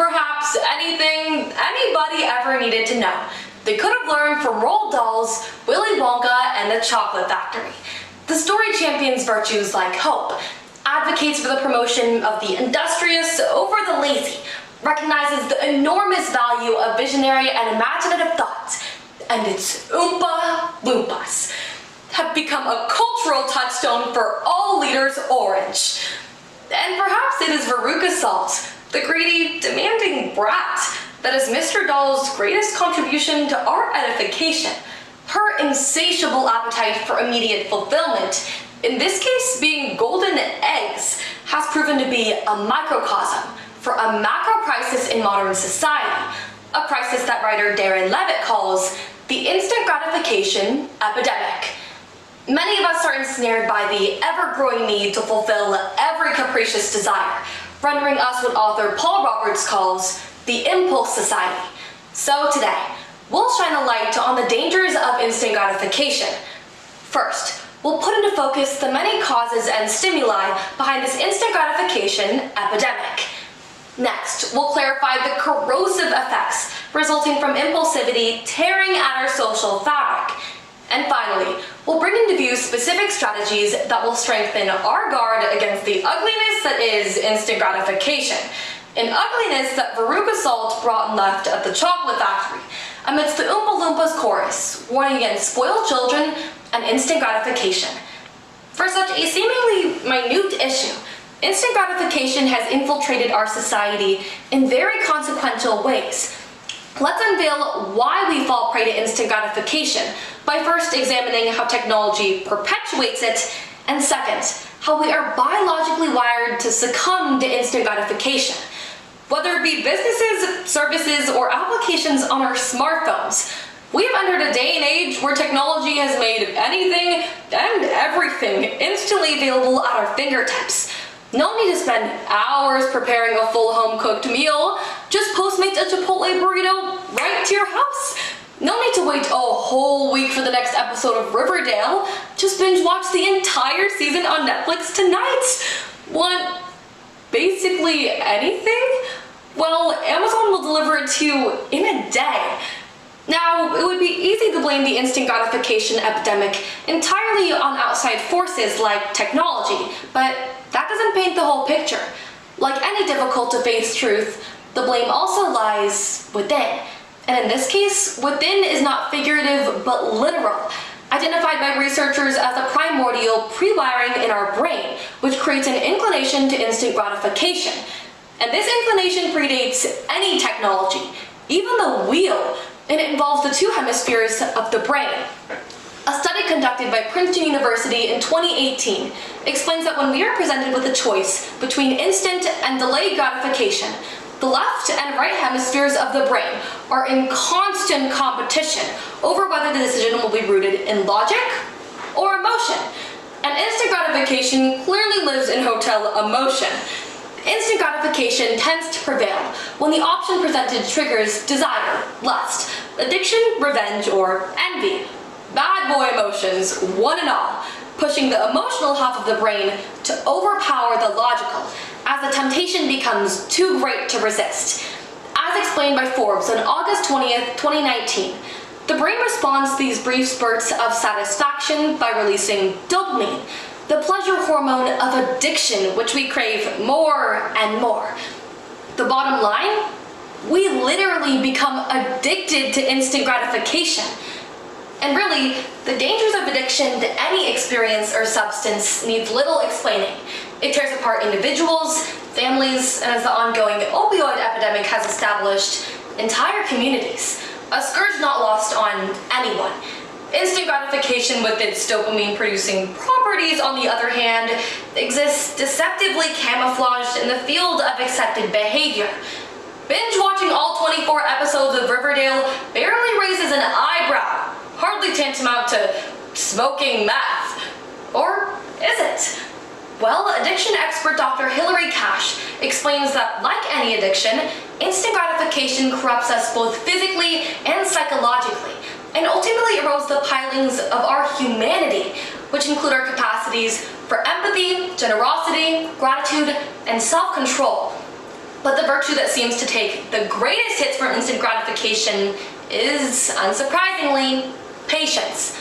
perhaps anything anybody ever needed to know. They could have learned from Roald Dahl's Willy Wonka and the Chocolate Factory. The story champions virtues like hope, advocates for the promotion of the industrious over the lazy, recognizes the enormous value of visionary and imaginative thought, and its Oompa Loompas have become a cultural touchstone for all leaders orange. And perhaps it is Veruca Salt, the greedy, demanding brat, that is Mr. Dahl's greatest contribution to our edification. Her insatiable appetite for immediate fulfillment, in this case being golden eggs, has proven to be a microcosm for a macro crisis in modern society, a crisis that writer Darren Levitt calls the instant gratification epidemic. Many of us are ensnared by the ever-growing need to fulfill every capricious desire, rendering us what author Paul Roberts calls the impulse society. So today, we'll shine a light on the dangers of instant gratification. First, we'll put into focus the many causes and stimuli behind this instant gratification epidemic. Next, we'll clarify the corrosive effects resulting from impulsivity tearing at our social fabric. And finally, we'll bring into view specific strategies that will strengthen our guard against the ugliness that is instant gratification, an ugliness that Veruca Salt brought and left at the Chocolate Factory, amidst the Oompa Loompas chorus, warning against spoiled children and instant gratification. For such a seemingly minute issue, instant gratification has infiltrated our society in very consequential ways. Let's unveil why we fall prey to instant gratification by first examining how technology perpetuates it, and second, how we are biologically wired to succumb to instant gratification. Whether it be businesses, services, or applications on our smartphones, we have entered a day and age where technology has made anything and everything instantly available at our fingertips. No need to spend hours preparing a full home-cooked meal. Just Postmates a Chipotle burrito right to your house. No need to wait a whole week for the next episode of Riverdale. Just binge watch the entire season on Netflix tonight. Want basically anything? Well, Amazon will deliver it to you in a day. Now, it would be easy to blame the instant gratification epidemic entirely on outside forces like technology, but that doesn't paint the whole picture. Like any difficult to face truth, the blame also lies within. And in this case, within is not figurative but literal, identified by researchers as a primordial pre-wiring in our brain, which creates an inclination to instant gratification. And this inclination predates any technology, even the wheel, and it involves the two hemispheres of the brain. A study conducted by Princeton University in 2018 explains that when we are presented with a choice between instant and delayed gratification, the left and right hemispheres of the brain are in constant competition over whether the decision will be rooted in logic or emotion. And instant gratification clearly lives in hotel emotion. Instant gratification tends to prevail when the option presented triggers desire, lust, addiction, revenge, or envy. Bad boy emotions, one and all, pushing the emotional half of the brain to overpower the logical, as the temptation becomes too great to resist. As explained by Forbes on August 20th, 2019, the brain responds to these brief spurts of satisfaction by releasing dopamine, the pleasure hormone of addiction, which we crave more and more. The bottom line? We literally become addicted to instant gratification. And really, the dangers of addiction to any experience or substance needs little explaining. It tears apart individuals, families, and as the ongoing opioid epidemic has established, entire communities. A scourge not lost on anyone. Instant gratification with its dopamine-producing properties, on the other hand, exists deceptively camouflaged in the field of accepted behavior. Binge watching all 24 episodes of Riverdale barely raises an eyebrow, hardly tantamount to smoking meth. Or is it? Well, addiction expert Dr. Hilary Cash explains that, like any addiction, instant gratification corrupts us both physically and psychologically, and ultimately erodes the pilings of our humanity, which include our capacities for empathy, generosity, gratitude, and self-control. But the virtue that seems to take the greatest hits from instant gratification is, unsurprisingly, patience.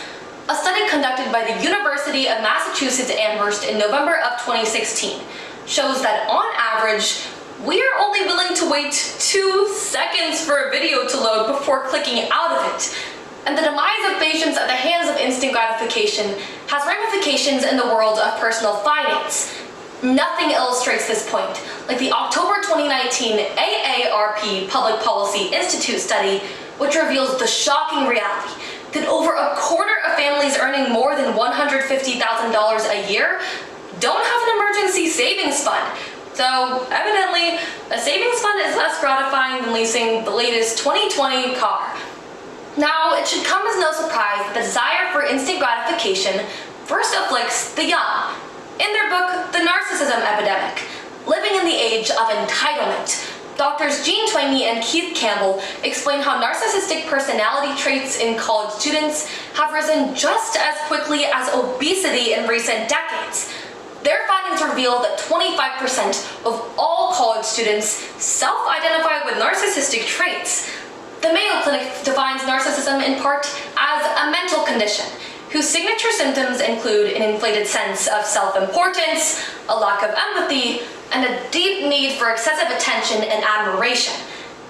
A study conducted by the University of Massachusetts Amherst in November of 2016 shows that on average, we are only willing to wait 2 seconds for a video to load before clicking out of it. And the demise of patience at the hands of instant gratification has ramifications in the world of personal finance. Nothing illustrates this point like the October 2019 AARP Public Policy Institute study, which reveals the shocking reality that over a quarter of families earning more than $150,000 a year don't have an emergency savings fund. So evidently, a savings fund is less gratifying than leasing the latest 2020 car. Now, it should come as no surprise that the desire for instant gratification first afflicts the young. In their book, The Narcissism Epidemic, Living in the Age of Entitlement, Doctors Jean Twenge and Keith Campbell explain how narcissistic personality traits in college students have risen just as quickly as obesity in recent decades. Their findings reveal that 25% of all college students self-identify with narcissistic traits. The Mayo Clinic defines narcissism in part as a mental condition, whose signature symptoms include an inflated sense of self-importance, a lack of empathy, and a deep need for excessive attention and admiration.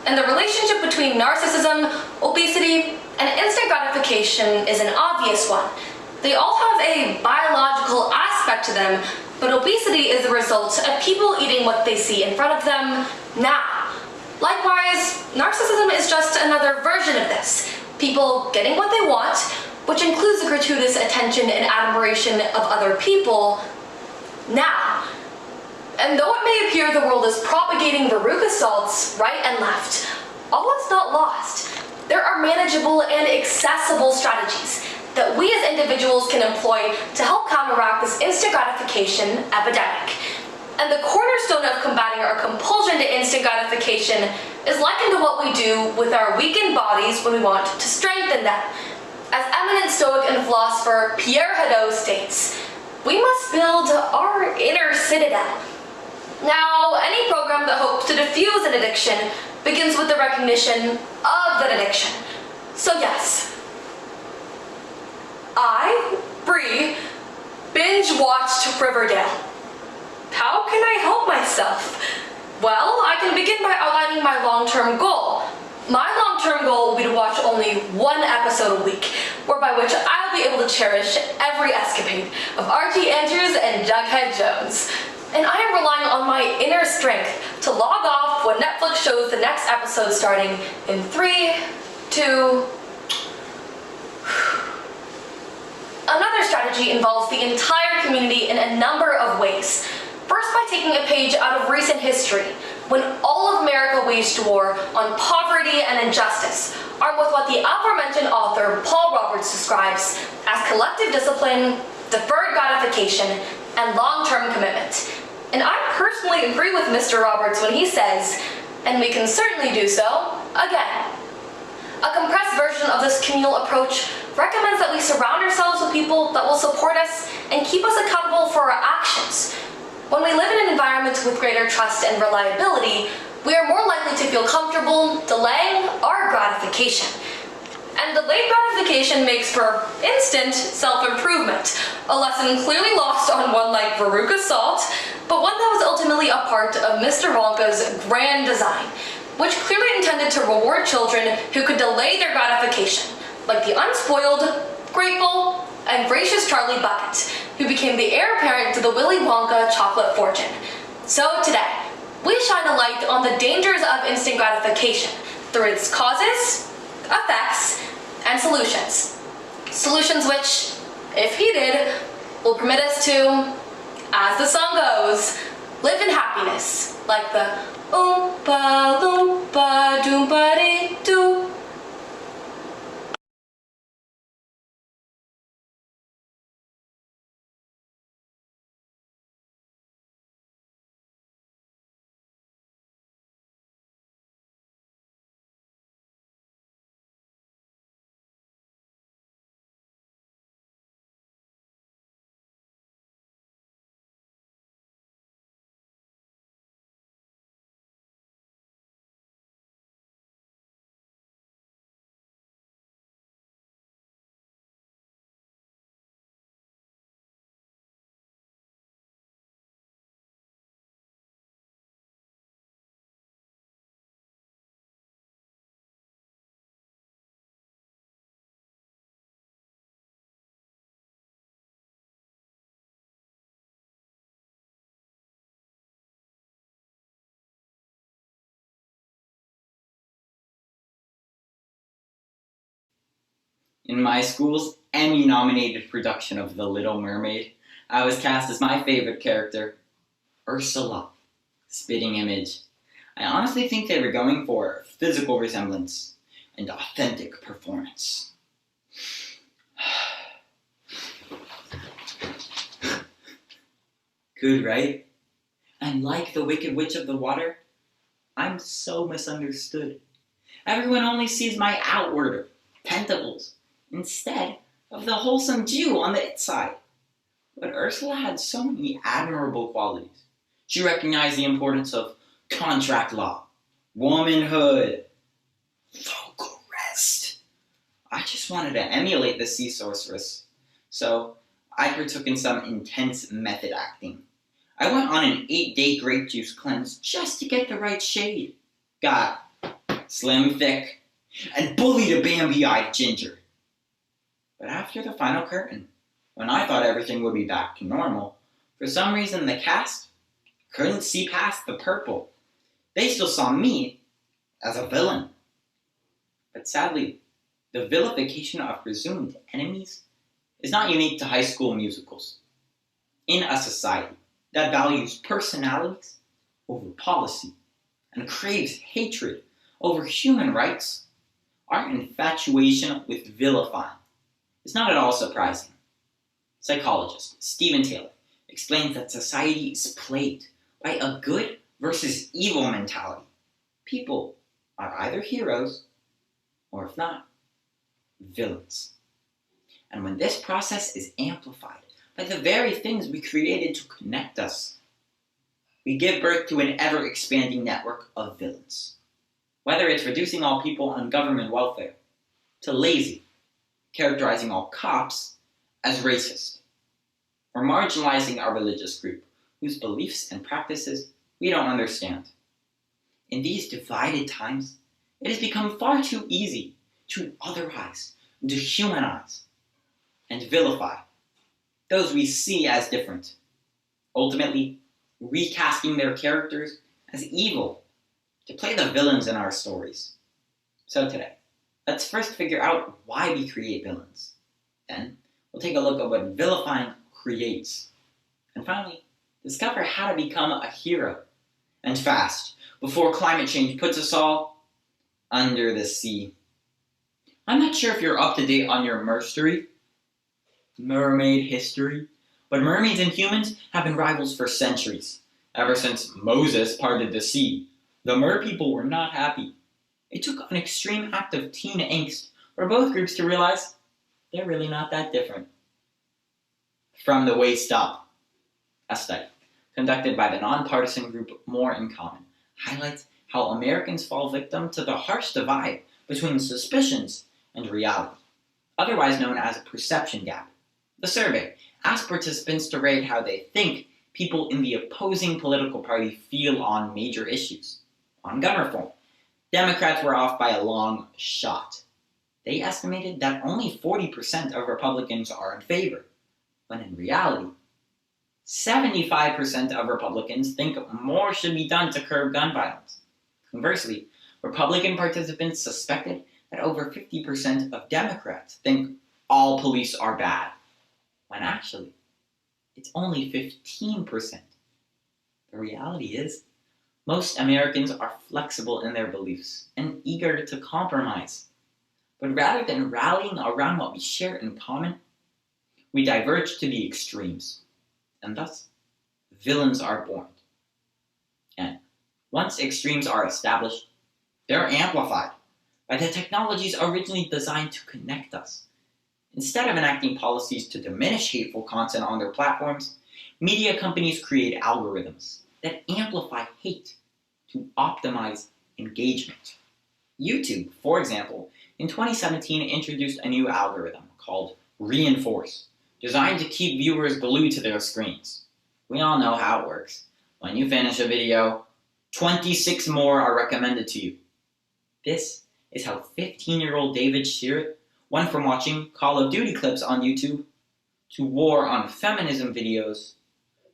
And the relationship between narcissism, obesity, and instant gratification is an obvious one. They all have a biological aspect to them, but obesity is the result of people eating what they see in front of them now. Likewise, narcissism is just another version of this. People getting what they want, which includes the gratuitous attention and admiration of other people now. And though it may appear the world is propagating verruca salts right and left, all is not lost. There are manageable and accessible strategies that we as individuals can employ to help counteract this instant gratification epidemic. And the cornerstone of combating our compulsion to instant gratification is likened to what we do with our weakened bodies when we want to strengthen them. As eminent Stoic and philosopher Pierre Hadot states, we must build our inner citadel. Now, any program that hopes to diffuse an addiction begins with the recognition of that addiction. So yes, I, Bree, binge-watched Riverdale. How can I help myself? Well, I can begin by outlining my long-term goal. My long-term goal will be to watch only 1 episode a week, whereby which I'll be able to cherish every escapade of Archie Andrews and Jughead Jones. And I am relying on my inner strength to log off when Netflix shows the next episode starting in 3, 2... Another strategy involves the entire community in a number of ways. First, by taking a page out of recent history, when all of America waged war on poverty and injustice, armed with what the aforementioned author Paul Roberts describes as collective discipline, deferred gratification, and long-term commitment. And I personally agree with Mr. Roberts when he says, and we can certainly do so, again. A compressed version of this communal approach recommends that we surround ourselves with people that will support us and keep us accountable for our actions. When we live in an environment with greater trust and reliability, we are more likely to feel comfortable delaying our gratification. And delayed gratification makes for instant self-improvement, a lesson clearly lost on one like Veruca Salt, but one that was ultimately a part of Mr. Wonka's grand design, which clearly intended to reward children who could delay their gratification, like the unspoiled, grateful, and gracious Charlie Bucket, who became the heir apparent to the Willy Wonka chocolate fortune. So today, we shine a light on the dangers of instant gratification through its causes, effects, and solutions. Solutions which, if heeded, will permit us to, as the song goes, live in happiness, like the Oompa Loompa Doompa Dee Doo. In my school's Emmy-nominated production of The Little Mermaid, I was cast as my favorite character, Ursula, spitting image. I honestly think they were going for physical resemblance and authentic performance. Good, right? And like the Wicked Witch of the Water, I'm so misunderstood. Everyone only sees my outward tentacles instead of the wholesome Jew on the inside. But Ursula had so many admirable qualities. She recognized the importance of contract law, womanhood, vocal rest. I just wanted to emulate the sea sorceress, so I partook in some intense method acting. I went on an 8-day grape juice cleanse just to get the right shade. Got slim thick and bullied a Bambi-eyed ginger. But after the final curtain, when I thought everything would be back to normal, for some reason the cast couldn't see past the purple. They still saw me as a villain. But sadly, the vilification of presumed enemies is not unique to high school musicals. In a society that values personalities over policy and craves hatred over human rights, our infatuation with vilifying is not at all surprising. Psychologist Stephen Taylor explains that society is plagued by a good versus evil mentality. People are either heroes or, if not, villains. And when this process is amplified by the very things we created to connect us, we give birth to an ever-expanding network of villains. Whether it's reducing all people on government welfare, to lazy, characterizing all cops as racist, or marginalizing our religious group whose beliefs and practices we don't understand. In these divided times, it has become far too easy to otherize, dehumanize, and vilify those we see as different, ultimately recasting their characters as evil to play the villains in our stories. So today, let's first figure out why we create villains. Then, we'll take a look at what vilifying creates. And finally, discover how to become a hero. And fast, before climate change puts us all under the sea. I'm not sure if you're up to date on your mermaid history, but mermaids and humans have been rivals for centuries. Ever since Moses parted the sea, the mer people were not happy. It took an extreme act of teen angst for both groups to realize they're really not that different. From the Waist Up, a study conducted by the nonpartisan group More in Common highlights how Americans fall victim to the harsh divide between suspicions and reality, otherwise known as a perception gap. The survey asked participants to rate how they think people in the opposing political party feel on major issues. On gun reform, Democrats were off by a long shot. They estimated that only 40% of Republicans are in favor, when in reality, 75% of Republicans think more should be done to curb gun violence. Conversely, Republican participants suspected that over 50% of Democrats think all police are bad, when actually, it's only 15%. The reality is, most Americans are flexible in their beliefs and eager to compromise. But rather than rallying around what we share in common, we diverge to the extremes, and thus, villains are born. And once extremes are established, they're amplified by the technologies originally designed to connect us. Instead of enacting policies to diminish hateful content on their platforms, media companies create algorithms that amplify hate to optimize engagement. YouTube, for example, in 2017 introduced a new algorithm called Reinforce, designed to keep viewers glued to their screens. We all know how it works. When you finish a video, 26 more are recommended to you. This is how 15-year-old David Shearer went from watching Call of Duty clips on YouTube to war on feminism videos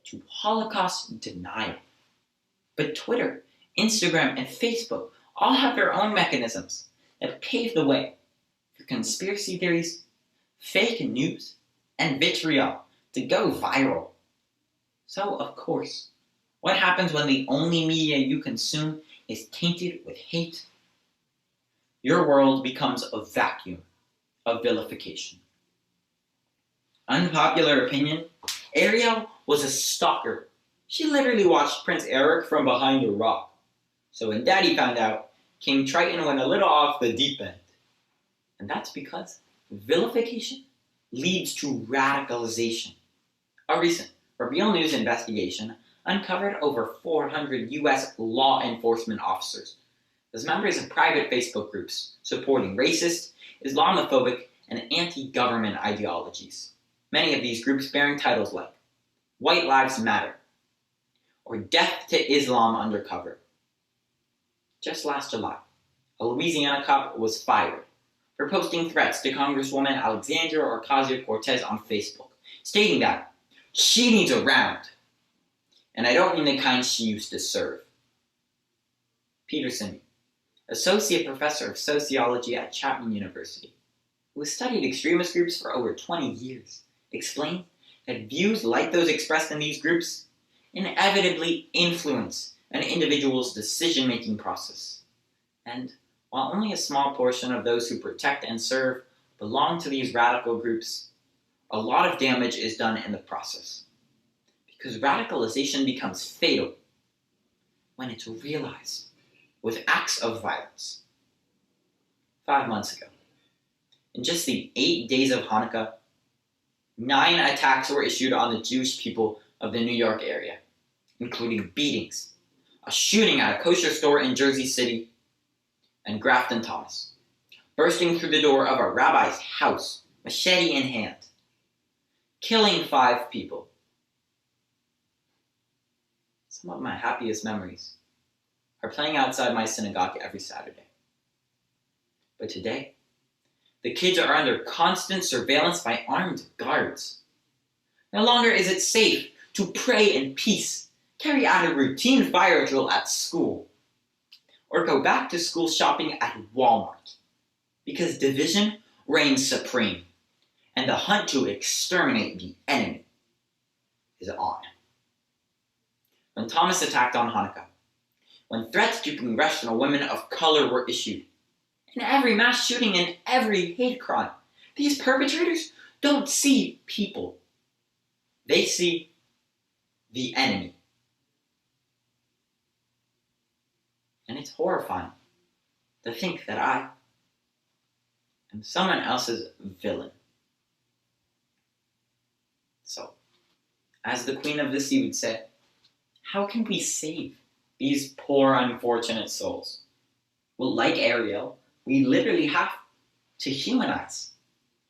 to Holocaust denial. But Twitter, Instagram, and Facebook all have their own mechanisms that pave the way for conspiracy theories fake news, and vitriol to go viral. So, of course, what happens when the only media you consume is tainted with hate? Your world becomes a vacuum of vilification. Unpopular opinion, Ariel was a stalker. She literally watched Prince Eric from behind a rock. So when Daddy found out, King Triton went a little off the deep end. And that's because vilification leads to radicalization. A recent Reveal News investigation uncovered over 400 U.S. law enforcement officers as members of private Facebook groups supporting racist, Islamophobic, and anti-government ideologies. Many of these groups bearing titles like White Lives Matter or Death to Islam Undercover. Just last July, a Louisiana cop was fired for posting threats to Congresswoman Alexandria Ocasio-Cortez on Facebook, stating that she needs a round, and I don't mean the kind she used to serve. Peter Simi, associate professor of sociology at Chapman University, who has studied extremist groups for over 20 years, explained that views like those expressed in these groups inevitably influence an individual's decision-making process. And while only a small portion of those who protect and serve belong to these radical groups, a lot of damage is done in the process. Because radicalization becomes fatal when it's realized with acts of violence. 5 months ago, in just the 8 days of Hanukkah, 9 attacks were issued on the Jewish people of the New York area, including beatings, a shooting at a kosher store in Jersey City, and Grafton Thomas, bursting through the door of a rabbi's house, machete in hand, killing 5 people. Some of my happiest memories are playing outside my synagogue every Saturday. But today, the kids are under constant surveillance by armed guards. No longer is it safe to pray in peace, carry out a routine fire drill at school, or go back to school shopping at Walmart, because division reigns supreme, and the hunt to exterminate the enemy is on. When Thomas attacked on Hanukkah, when threats to congressional women of color were issued, in every mass shooting and every hate crime, these perpetrators don't see people. They see the enemy. And it's horrifying to think that I am someone else's villain. So, as the Queen of the Sea would say, how can we save these poor, unfortunate souls? Well, like Ariel, we literally have to humanize.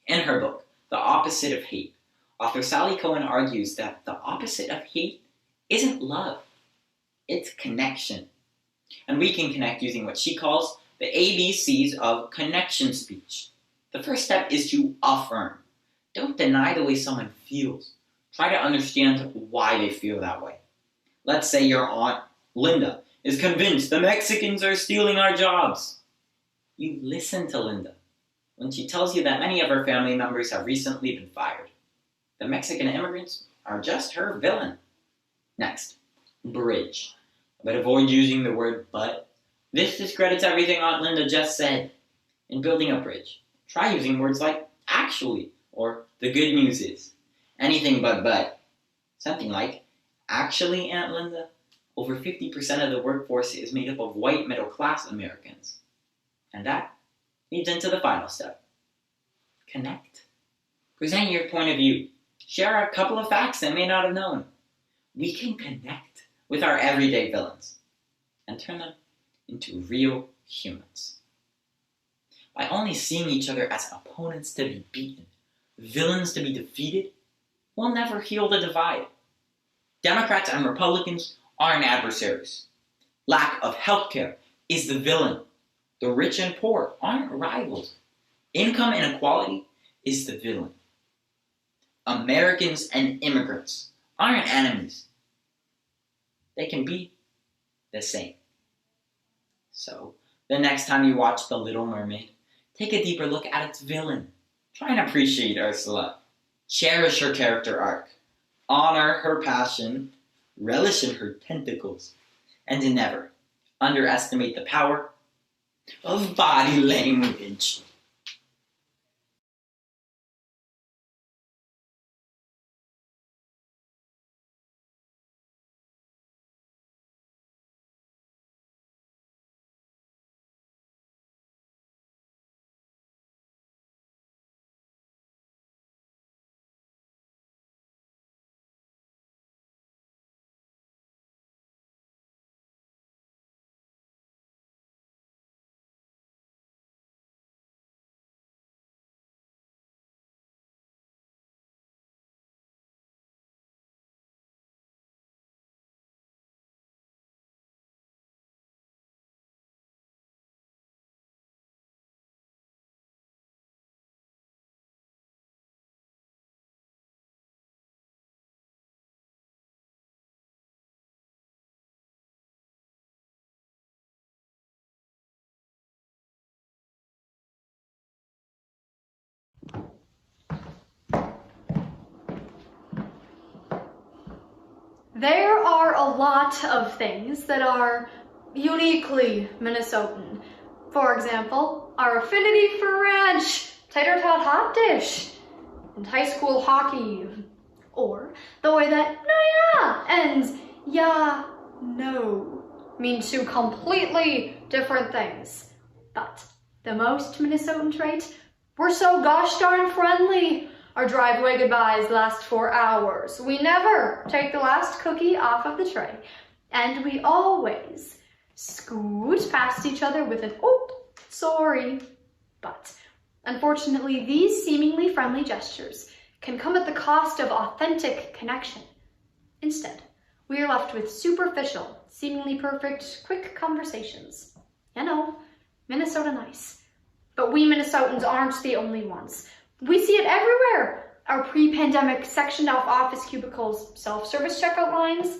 In her book, The Opposite of Hate, author Sally Cohen argues that the opposite of hate isn't love, it's connection. And we can connect using what she calls the ABCs of connection speech. The first step is to affirm. Don't deny the way someone feels. Try to understand why they feel that way. Let's say your aunt, Linda, is convinced the Mexicans are stealing our jobs. You listen to Linda when she tells you that many of her family members have recently been fired. The Mexican immigrants are just her villain. Next, bridge. But avoid using the word but. This discredits everything Aunt Linda just said. In building a bridge, try using words like actually or the good news is. Anything but. Something like, actually, Aunt Linda, over 50% of the workforce is made up of white middle-class Americans. And that leads into the final step. Connect. Present your point of view. Share a couple of facts they may not have known. We can connect with our everyday villains and turn them into real humans. By only seeing each other as opponents to be beaten, villains to be defeated, we'll never heal the divide. Democrats and Republicans aren't adversaries. Lack of health care is the villain. The rich and poor aren't rivals. Income inequality is the villain. Americans and immigrants aren't enemies. They can be the same. So, the next time you watch The Little Mermaid, take a deeper look at its villain. Try and appreciate Ursula. Cherish her character arc. Honor her passion. Relish in her tentacles. And never underestimate the power of body language. There are a lot of things that are uniquely Minnesotan. For example, our affinity for ranch, tater tot hot dish, and high school hockey. Or the way that no yeah and yeah no mean two completely different things. But the most Minnesotan trait, we're so gosh darn friendly. Our driveway goodbyes last for hours. We never take the last cookie off of the tray. And we always scoot past each other with an "oh, sorry." But unfortunately, these seemingly friendly gestures can come at the cost of authentic connection. Instead, we are left with superficial, seemingly perfect, quick conversations. You know, Minnesota nice. But we Minnesotans aren't the only ones. We see it everywhere. Our pre-pandemic sectioned off office cubicles, self-service checkout lines,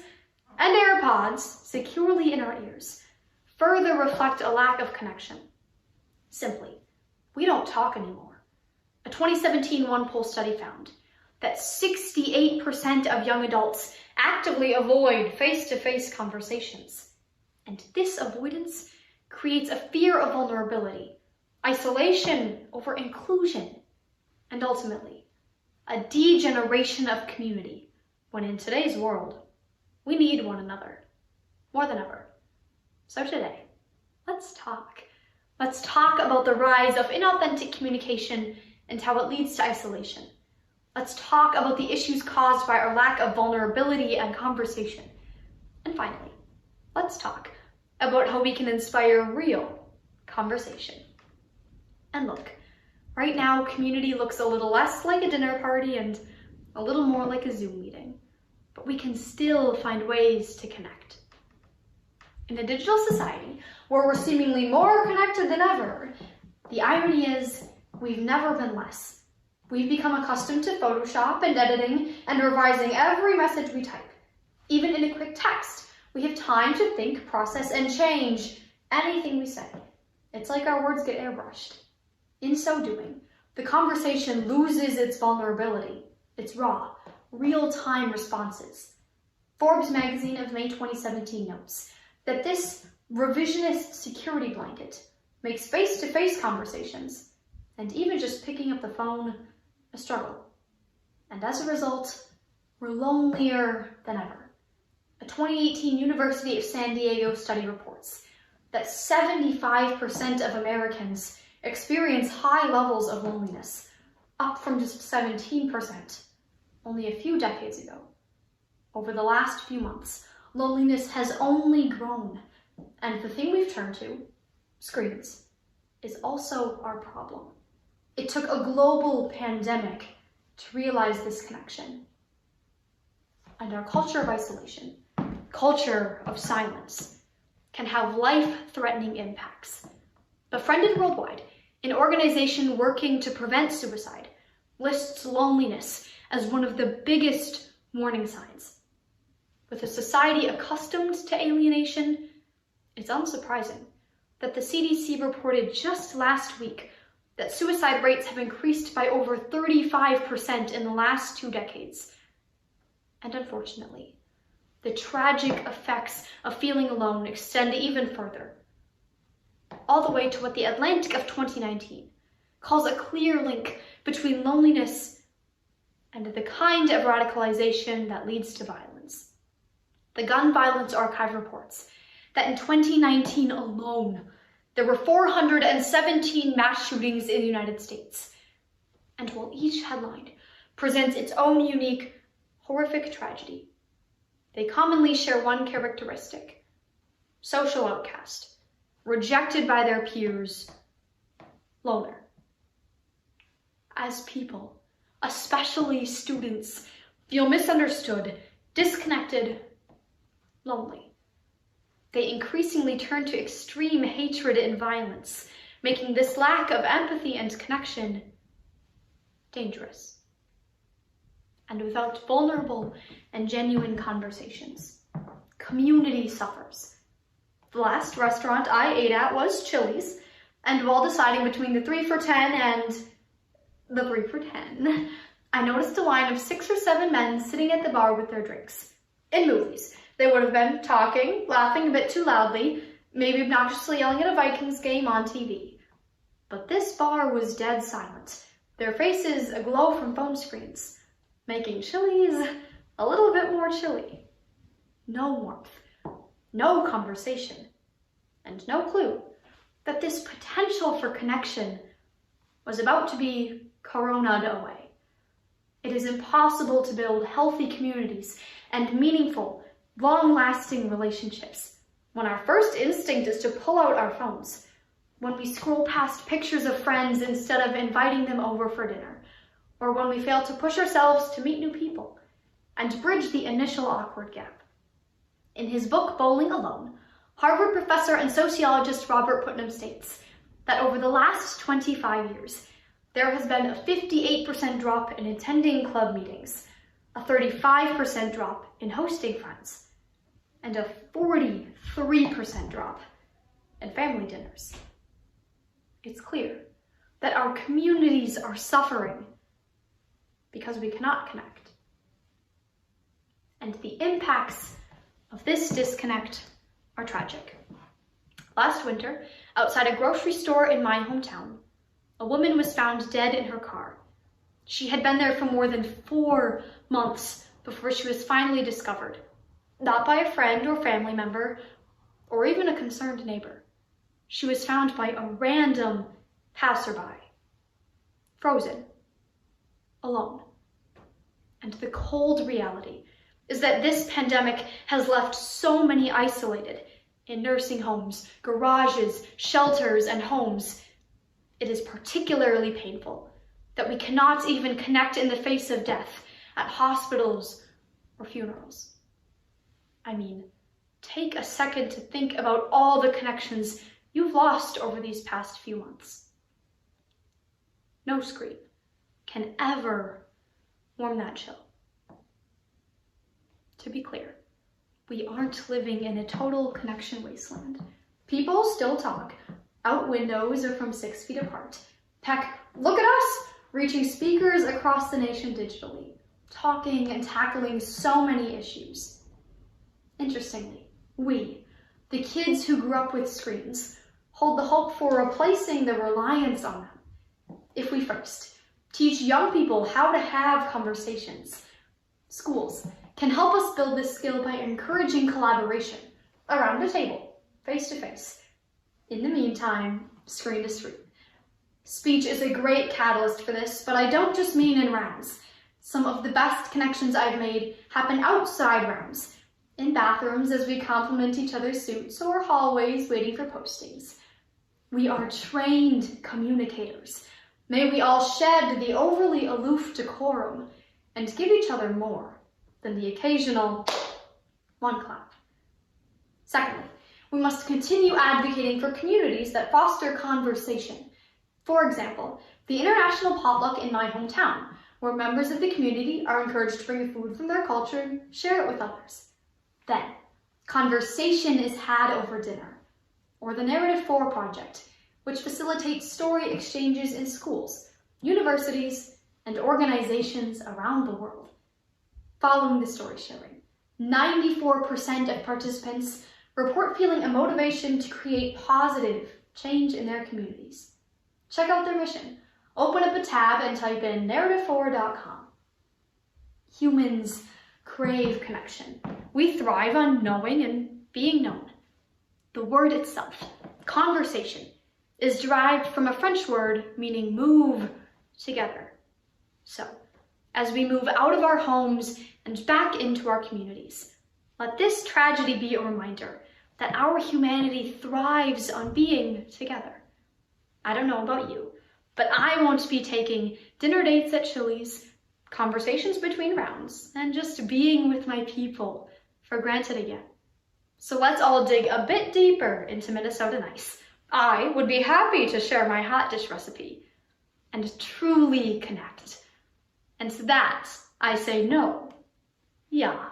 and AirPods securely in our ears further reflect a lack of connection. Simply, we don't talk anymore. A 2017 One Poll study found that 68% of young adults actively avoid face-to-face conversations. And this avoidance creates a fear of vulnerability, isolation over inclusion, and ultimately, a degeneration of community, when in today's world, we need one another, more than ever. So today, let's talk. Let's talk about the rise of inauthentic communication and how it leads to isolation. Let's talk about the issues caused by our lack of vulnerability and conversation. And finally, let's talk about how we can inspire real conversation. And look, right now, community looks a little less like a dinner party and a little more like a Zoom meeting, but we can still find ways to connect. In a digital society where we're seemingly more connected than ever, the irony is we've never been less. We've become accustomed to Photoshop and editing and revising every message we type. Even in a quick text, we have time to think, process, and change anything we say. It's like our words get airbrushed. In so doing, the conversation loses its vulnerability, its raw, real-time responses. Forbes magazine of May 2017 notes that this revisionist security blanket makes face-to-face conversations, and even just picking up the phone, a struggle. And as a result, we're lonelier than ever. A 2018 University of San Diego study reports that 75% of Americans experience high levels of loneliness, up from just 17% only a few decades ago. Over the last few months, loneliness has only grown, and the thing we've turned to, screens, is also our problem. It took a global pandemic to realize this connection. And our culture of isolation, culture of silence, can have life-threatening impacts. Befriended Worldwide, an organization working to prevent suicide, lists loneliness as one of the biggest warning signs. With a society accustomed to alienation, it's unsurprising that the CDC reported just last week that suicide rates have increased by over 35% in the last 2 decades. And unfortunately, the tragic effects of feeling alone extend even further, all the way to what the Atlantic of 2019 calls a clear link between loneliness and the kind of radicalization that leads to violence. The Gun Violence Archive reports that in 2019 alone, there were 417 mass shootings in the United States. And while each headline presents its own unique, horrific tragedy, they commonly share one characteristic: social outcast, rejected by their peers, loner. As people, especially students, feel misunderstood, disconnected, lonely, they increasingly turn to extreme hatred and violence, making this lack of empathy and connection dangerous. And without vulnerable and genuine conversations, community suffers. The last restaurant I ate at was Chili's, and while deciding between the 3 for $10 and the 3 for $10, I noticed a line of 6 or 7 men sitting at the bar with their drinks. In movies, they would have been talking, laughing a bit too loudly, maybe obnoxiously yelling at a Vikings game on TV. But this bar was dead silent, their faces aglow from phone screens, making Chili's a little bit more chilly. No warmth, no conversation, and no clue that this potential for connection was about to be corona'd away. It is impossible to build healthy communities and meaningful, long-lasting relationships when our first instinct is to pull out our phones, when we scroll past pictures of friends instead of inviting them over for dinner, or when we fail to push ourselves to meet new people and bridge the initial awkward gap. In his book, Bowling Alone, Harvard professor and sociologist Robert Putnam states that over the last 25 years, there has been a 58% drop in attending club meetings, a 35% drop in hosting friends, and a 43% drop in family dinners. It's clear that our communities are suffering because we cannot connect. And the impacts of this disconnect are tragic. Last winter, outside a grocery store in my hometown, a woman was found dead in her car. She had been there for more than 4 months before she was finally discovered, not by a friend or family member, or even a concerned neighbor. She was found by a random passerby, frozen, alone. And the cold reality is that this pandemic has left so many isolated in nursing homes, garages, shelters, and homes. It is particularly painful that we cannot even connect in the face of death at hospitals or funerals. I mean, take a second to think about all the connections you've lost over these past few months. No screen can ever warm that chill. To be clear, we aren't living in a total connection wasteland. People still talk, out windows or from 6 feet apart. Heck, look at us, reaching speakers across the nation digitally, talking and tackling so many issues. Interestingly, we, the kids who grew up with screens, hold the hope for replacing the reliance on them. If we first teach young people how to have conversations, schools can help us build this skill by encouraging collaboration around a table, face to face. In the meantime, screen to screen. Speech is a great catalyst for this, but I don't just mean in rounds. Some of the best connections I've made happen outside rounds, in bathrooms as we compliment each other's suits, or hallways waiting for postings. We are trained communicators. May we all shed the overly aloof decorum and give each other more than the occasional one clap. Secondly, we must continue advocating for communities that foster conversation. For example, the International Potluck in my hometown, where members of the community are encouraged to bring food from their culture and share it with others. Then, conversation is had over dinner. Or the Narrative 4 project, which facilitates story exchanges in schools, universities, and organizations around the world. Following the story sharing, 94% of participants report feeling a motivation to create positive change in their communities. Check out their mission. Open up a tab and type in narrative4.com. Humans crave connection. We thrive on knowing and being known. The word itself, conversation, is derived from a French word meaning move together. So, as we move out of our homes and back into our communities, let this tragedy be a reminder that our humanity thrives on being together. I don't know about you, but I won't be taking dinner dates at Chili's, conversations between rounds, and just being with my people for granted again. So let's all dig a bit deeper into Minnesota Nice. I would be happy to share my hot dish recipe and truly connect. And to that, I say no. Yeah.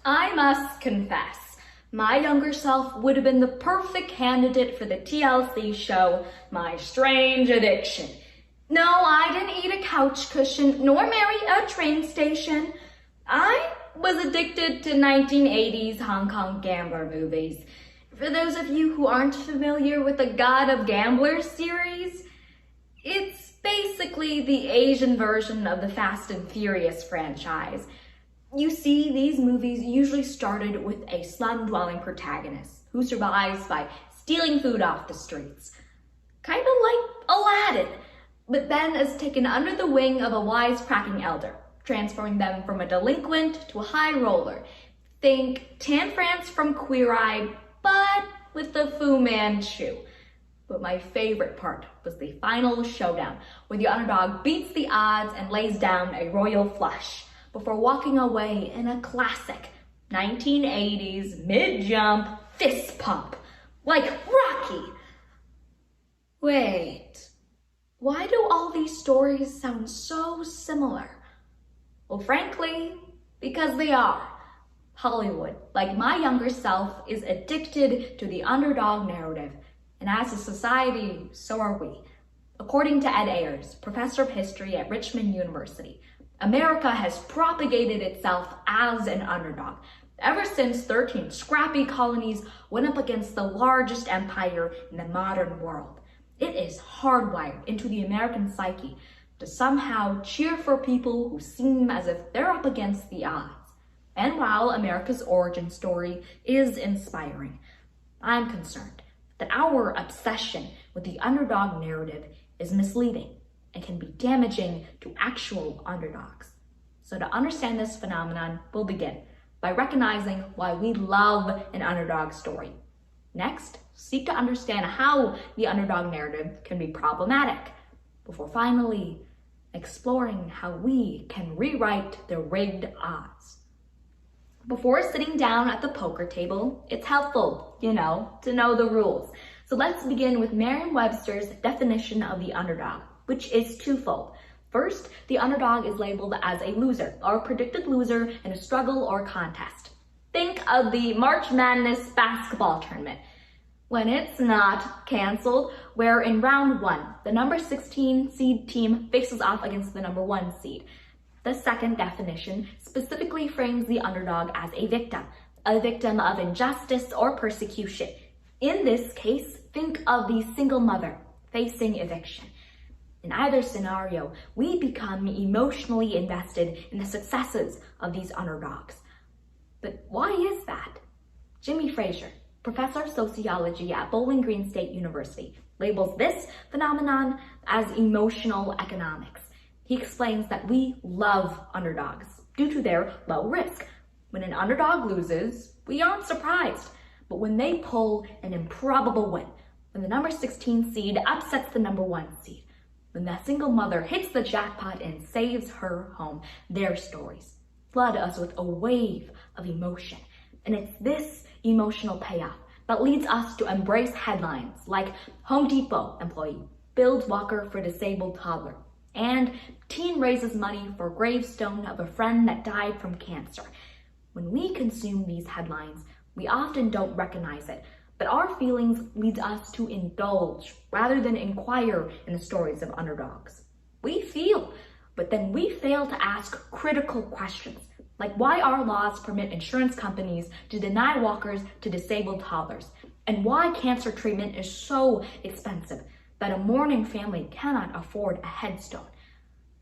I must confess, my younger self would have been the perfect candidate for the TLC show, My Strange Addiction. No, I didn't eat a couch cushion, nor marry a train station. I was addicted to 1980s Hong Kong gambler movies. For those of you who aren't familiar with the God of Gamblers series, it's basically the Asian version of the Fast and Furious franchise. You see, these movies usually started with a slum-dwelling protagonist who survives by stealing food off the streets. Kind of like Aladdin, but then is taken under the wing of a wisecracking elder, transforming them from a delinquent to a high roller. Think Tan France from Queer Eye, but with the Fu Manchu. But my favorite part was the final showdown, where the underdog beats the odds and lays down a royal flush, before walking away in a classic 1980s mid-jump fist pump, like Rocky. Wait, why do all these stories sound so similar? Well, frankly, because they are. Hollywood, like my younger self, is addicted to the underdog narrative, and as a society, so are we. According to Ed Ayers, professor of history at Richmond University, America has propagated itself as an underdog ever since 13 scrappy colonies went up against the largest empire in the modern world. It is hardwired into the American psyche to somehow cheer for people who seem as if they're up against the odds. And while America's origin story is inspiring, I'm concerned that our obsession with the underdog narrative is misleading and can be damaging to actual underdogs. So to understand this phenomenon, we'll begin by recognizing why we love an underdog story. Next, seek to understand how the underdog narrative can be problematic, before finally exploring how we can rewrite the rigged odds. Before sitting down at the poker table, it's helpful, to know the rules. So let's begin with Merriam-Webster's definition of the underdog, which is twofold. First, the underdog is labeled as a loser, or a predicted loser in a struggle or contest. Think of the March Madness basketball tournament, when it's not canceled, where in round 1, the number 16 seed team faces off against the number 1 seed. The second definition specifically frames the underdog as a victim of injustice or persecution. In this case, think of the single mother facing eviction. In either scenario, we become emotionally invested in the successes of these underdogs. But why is that? Jimmy Frazier, professor of sociology at Bowling Green State University, labels this phenomenon as emotional economics. He explains that we love underdogs due to their low risk. When an underdog loses, we aren't surprised. But when they pull an improbable win, when the number 16 seed upsets the number 1 seed, when that single mother hits the jackpot and saves her home, their stories flood us with a wave of emotion. And it's this emotional payoff that leads us to embrace headlines like Home Depot employee builds walker for disabled toddler, and teen raises money for gravestone of a friend that died from cancer. When we consume these headlines, we often don't recognize it, but our feelings lead us to indulge rather than inquire in the stories of underdogs. We feel, but then we fail to ask critical questions, like why our laws permit insurance companies to deny walkers to disabled toddlers, and why cancer treatment is so expensive that a mourning family cannot afford a headstone.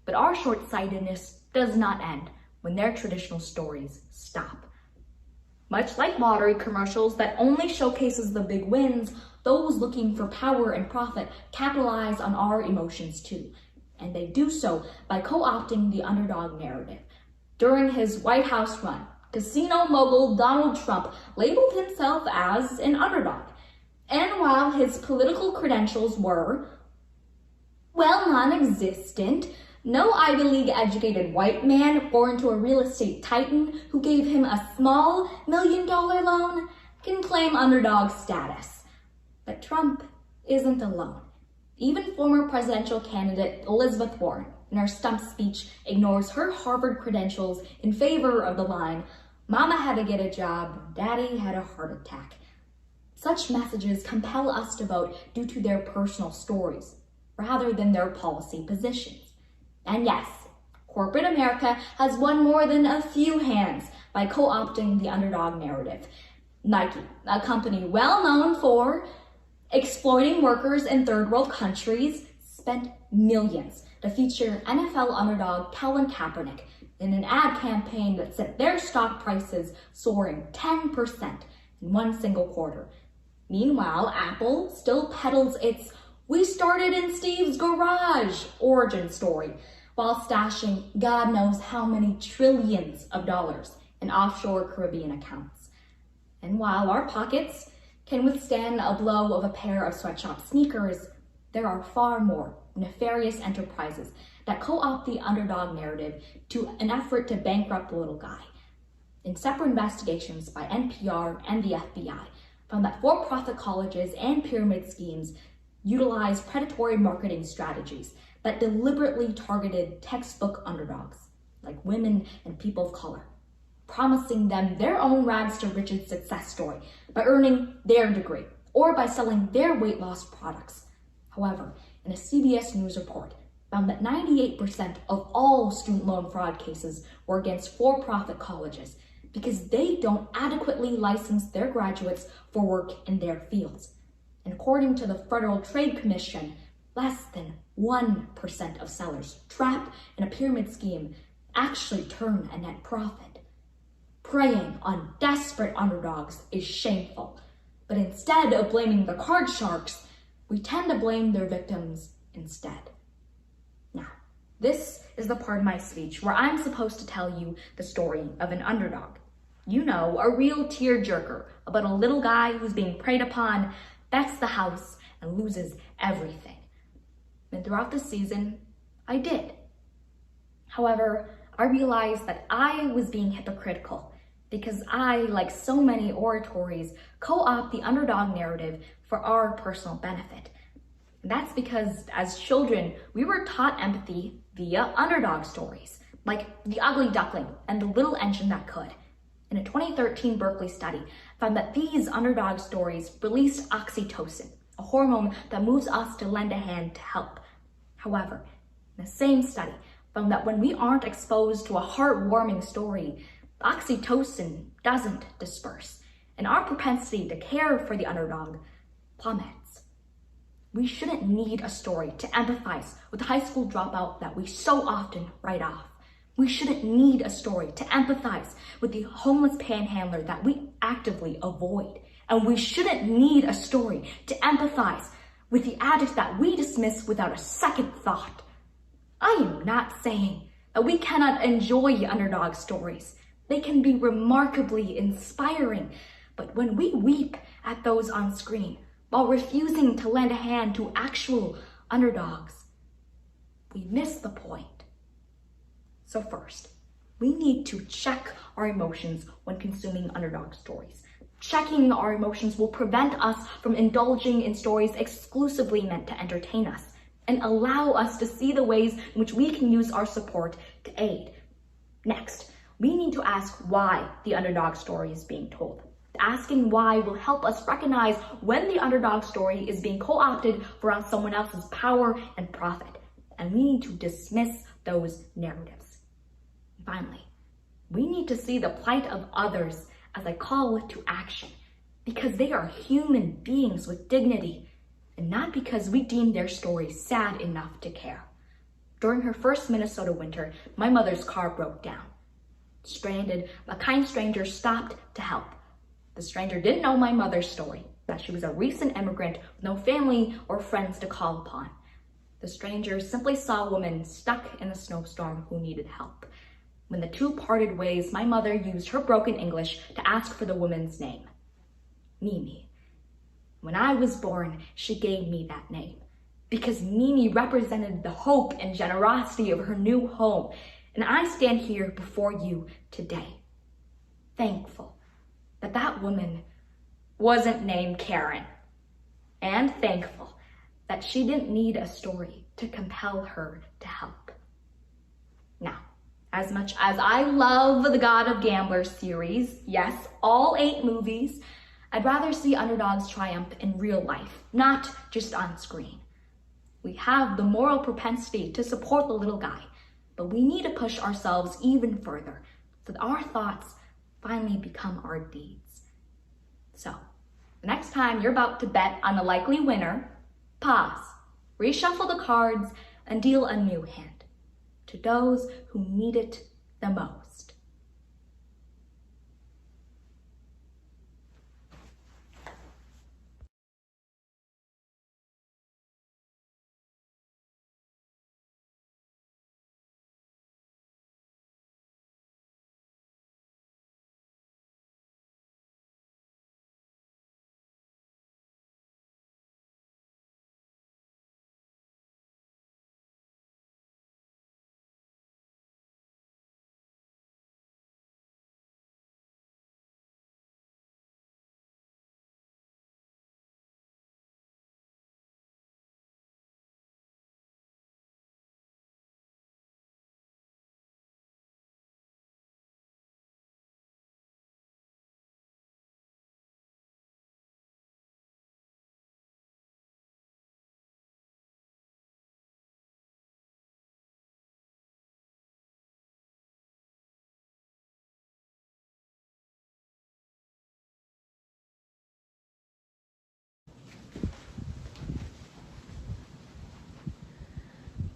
But our short-sightedness does not end when their traditional stories stop. Much like lottery commercials that only showcases the big wins, those looking for power and profit capitalize on our emotions too. And they do so by co-opting the underdog narrative. During his White House run, casino mogul Donald Trump labeled himself as an underdog. And while his political credentials were, well, non-existent, no Ivy League educated white man born to a real estate titan who gave him a small $1 million loan can claim underdog status. But Trump isn't alone. Even former presidential candidate Elizabeth Warren, in her stump speech, ignores her Harvard credentials in favor of the line, "Mama had to get a job, Daddy had a heart attack." Such messages compel us to vote due to their personal stories, rather than their policy positions. And yes, corporate America has won more than a few hands by co-opting the underdog narrative. Nike, a company well known for exploiting workers in third world countries, spent millions to feature NFL underdog Colin Kaepernick in an ad campaign that sent their stock prices soaring 10% in one single quarter. Meanwhile, Apple still peddles its "we started in Steve's garage" origin story, while stashing God knows how many trillions of dollars in offshore Caribbean accounts. And while our pockets can withstand a blow of a pair of sweatshop sneakers, there are far more nefarious enterprises that co-opt the underdog narrative to an effort to bankrupt the little guy. In separate investigations by NPR and the FBI, found that for-profit colleges and pyramid schemes utilize predatory marketing strategies that deliberately targeted textbook underdogs, like women and people of color, promising them their own rags to riches success story by earning their degree or by selling their weight loss products. However, in a CBS News report, found that 98% of all student loan fraud cases were against for-profit colleges because they don't adequately license their graduates for work in their fields. And according to the Federal Trade Commission, less than 1% of sellers trapped in a pyramid scheme actually turn a net profit. Preying on desperate underdogs is shameful, but instead of blaming the card sharks, we tend to blame their victims instead. Now, this is the part of my speech where I'm supposed to tell you the story of an underdog. You know, a real tearjerker about a little guy who's being preyed upon, bets the house, and loses everything. And throughout the season, I did. However, I realized that I was being hypocritical because I, like so many oratories, co-opt the underdog narrative for our personal benefit. And that's because as children, we were taught empathy via underdog stories, like The Ugly Duckling and The Little Engine That Could. In a 2013 Berkeley study, found that these underdog stories released oxytocin, a hormone that moves us to lend a hand to help. However, in the same study, found that when we aren't exposed to a heartwarming story, oxytocin doesn't disperse, and our propensity to care for the underdog plummets. We shouldn't need a story to empathize with the high school dropout that we so often write off. We shouldn't need a story to empathize with the homeless panhandler that we actively avoid. And we shouldn't need a story to empathize with the addict that we dismiss without a second thought. I am not saying that we cannot enjoy underdog stories. They can be remarkably inspiring, but when we weep at those on screen while refusing to lend a hand to actual underdogs, we miss the point. So first, we need to check our emotions when consuming underdog stories. Checking our emotions will prevent us from indulging in stories exclusively meant to entertain us and allow us to see the ways in which we can use our support to aid. Next, we need to ask why the underdog story is being told. Asking why will help us recognize when the underdog story is being co-opted for someone else's power and profit, and we need to dismiss those narratives. Finally, we need to see the plight of others as a call to action, because they are human beings with dignity, and not because we deem their story sad enough to care. During her first Minnesota winter, my mother's car broke down. Stranded, a kind stranger stopped to help. The stranger didn't know my mother's story, that she was a recent immigrant with no family or friends to call upon. The stranger simply saw a woman stuck in a snowstorm who needed help. When the two parted ways, my mother used her broken English to ask for the woman's name. Mimi. When I was born, she gave me that name because Mimi represented the hope and generosity of her new home. And I stand here before you today, thankful that that woman wasn't named Karen, and thankful that she didn't need a story to compel her to help. Now, as much as I love the God of Gamblers series, yes, all 8 movies, I'd rather see underdogs triumph in real life, not just on screen. We have the moral propensity to support the little guy, but we need to push ourselves even further so that our thoughts finally become our deeds. So, the next time you're about to bet on a likely winner, pause, reshuffle the cards, and deal a new hand to those who need it the most.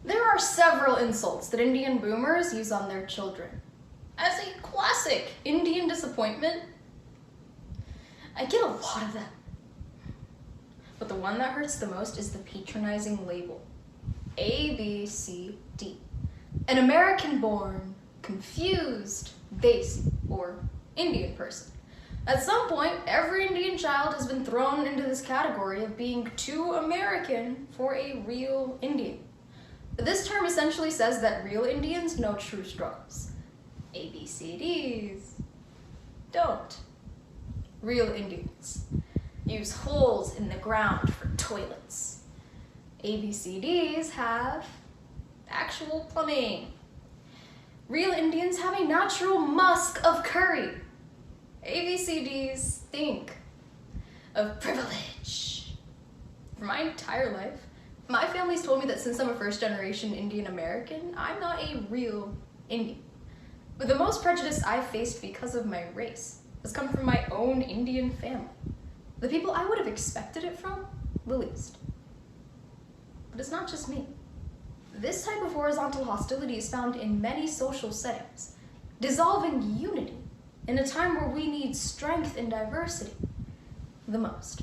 There are several insults that Indian boomers use on their children. As a classic Indian disappointment, I get a lot of them. But the one that hurts the most is the patronizing label. A, B, C, D. An American-born, confused, Desi, or Indian person. At some point, every Indian child has been thrown into this category of being too American for a real Indian. This term essentially says that real Indians know true struggles. ABCDs don't. Real Indians use holes in the ground for toilets. ABCDs have actual plumbing. Real Indians have a natural musk of curry. ABCDs think of privilege. For my entire life, My family's told me that since I'm a first-generation Indian American, I'm not a real Indian. But the most prejudice I've faced because of my race has come from my own Indian family. The people I would have expected it from, the least. But it's not just me. This type of horizontal hostility is found in many social settings, dissolving unity in a time where we need strength and diversity the most.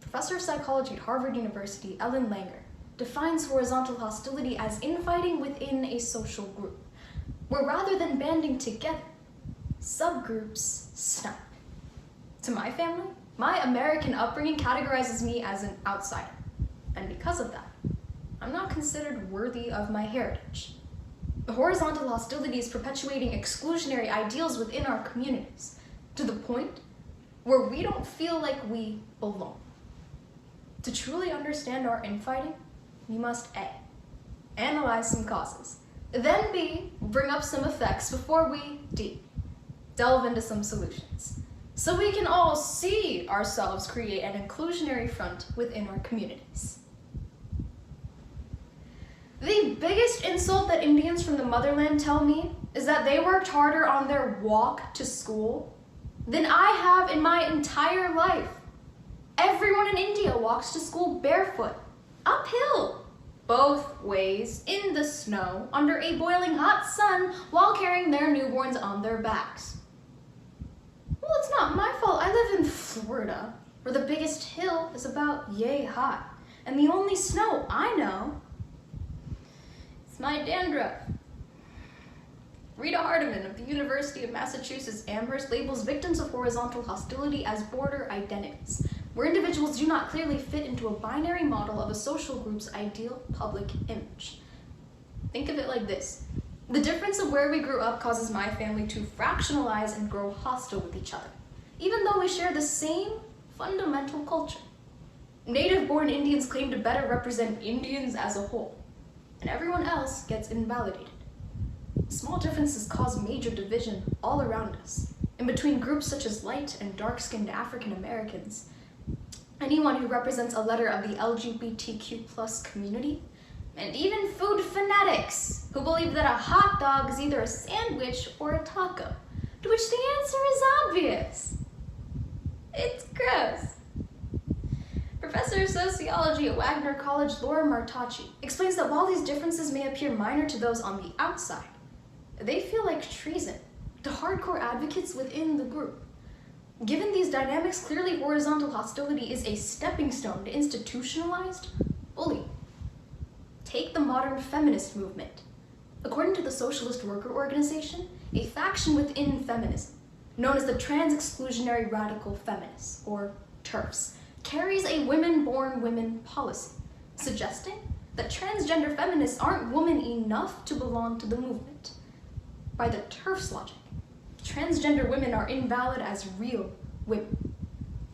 Professor of psychology at Harvard University, Ellen Langer, defines horizontal hostility as infighting within a social group, where rather than banding together, subgroups snap. To my family, my American upbringing categorizes me as an outsider, and because of that, I'm not considered worthy of my heritage. The horizontal hostility is perpetuating exclusionary ideals within our communities, to the point where we don't feel like we belong. To truly understand our infighting, we must A, analyze some causes, then B, bring up some effects before we D, delve into some solutions, so we can all see ourselves create an inclusionary front within our communities. The biggest insult that Indians from the motherland tell me is that they worked harder on their walk to school than I have in my entire life. Everyone in India walks to school barefoot, uphill, both ways, in the snow, under a boiling hot sun, while carrying their newborns on their backs. Well, it's not my fault. I live in Florida, where the biggest hill is about yay high, and the only snow I know is my dandruff. Rita Hardiman of the University of Massachusetts Amherst labels victims of horizontal hostility as border identities, where individuals do not clearly fit into a binary model of a social group's ideal public image. Think of it like this. The difference of where we grew up causes my family to fractionalize and grow hostile with each other, even though we share the same fundamental culture. Native-born Indians claim to better represent Indians as a whole, and everyone else gets invalidated. Small differences cause major division all around us, in between groups such as light and dark-skinned African Americans, anyone who represents a letter of the LGBTQ+ community, and even food fanatics who believe that a hot dog is either a sandwich or a taco, to which the answer is obvious. It's gross. Professor of sociology at Wagner College, Laura Martacci, explains that while these differences may appear minor to those on the outside, they feel like treason to hardcore advocates within the group. Given these dynamics, clearly horizontal hostility is a stepping stone to institutionalized bullying. Take the modern feminist movement. According to the Socialist Worker Organization, a faction within feminism, known as the Trans-Exclusionary Radical Feminists, or TERFs, carries a women-born women policy, suggesting that transgender feminists aren't women enough to belong to the movement. By the TERFs' logic, transgender women are invalid as real women.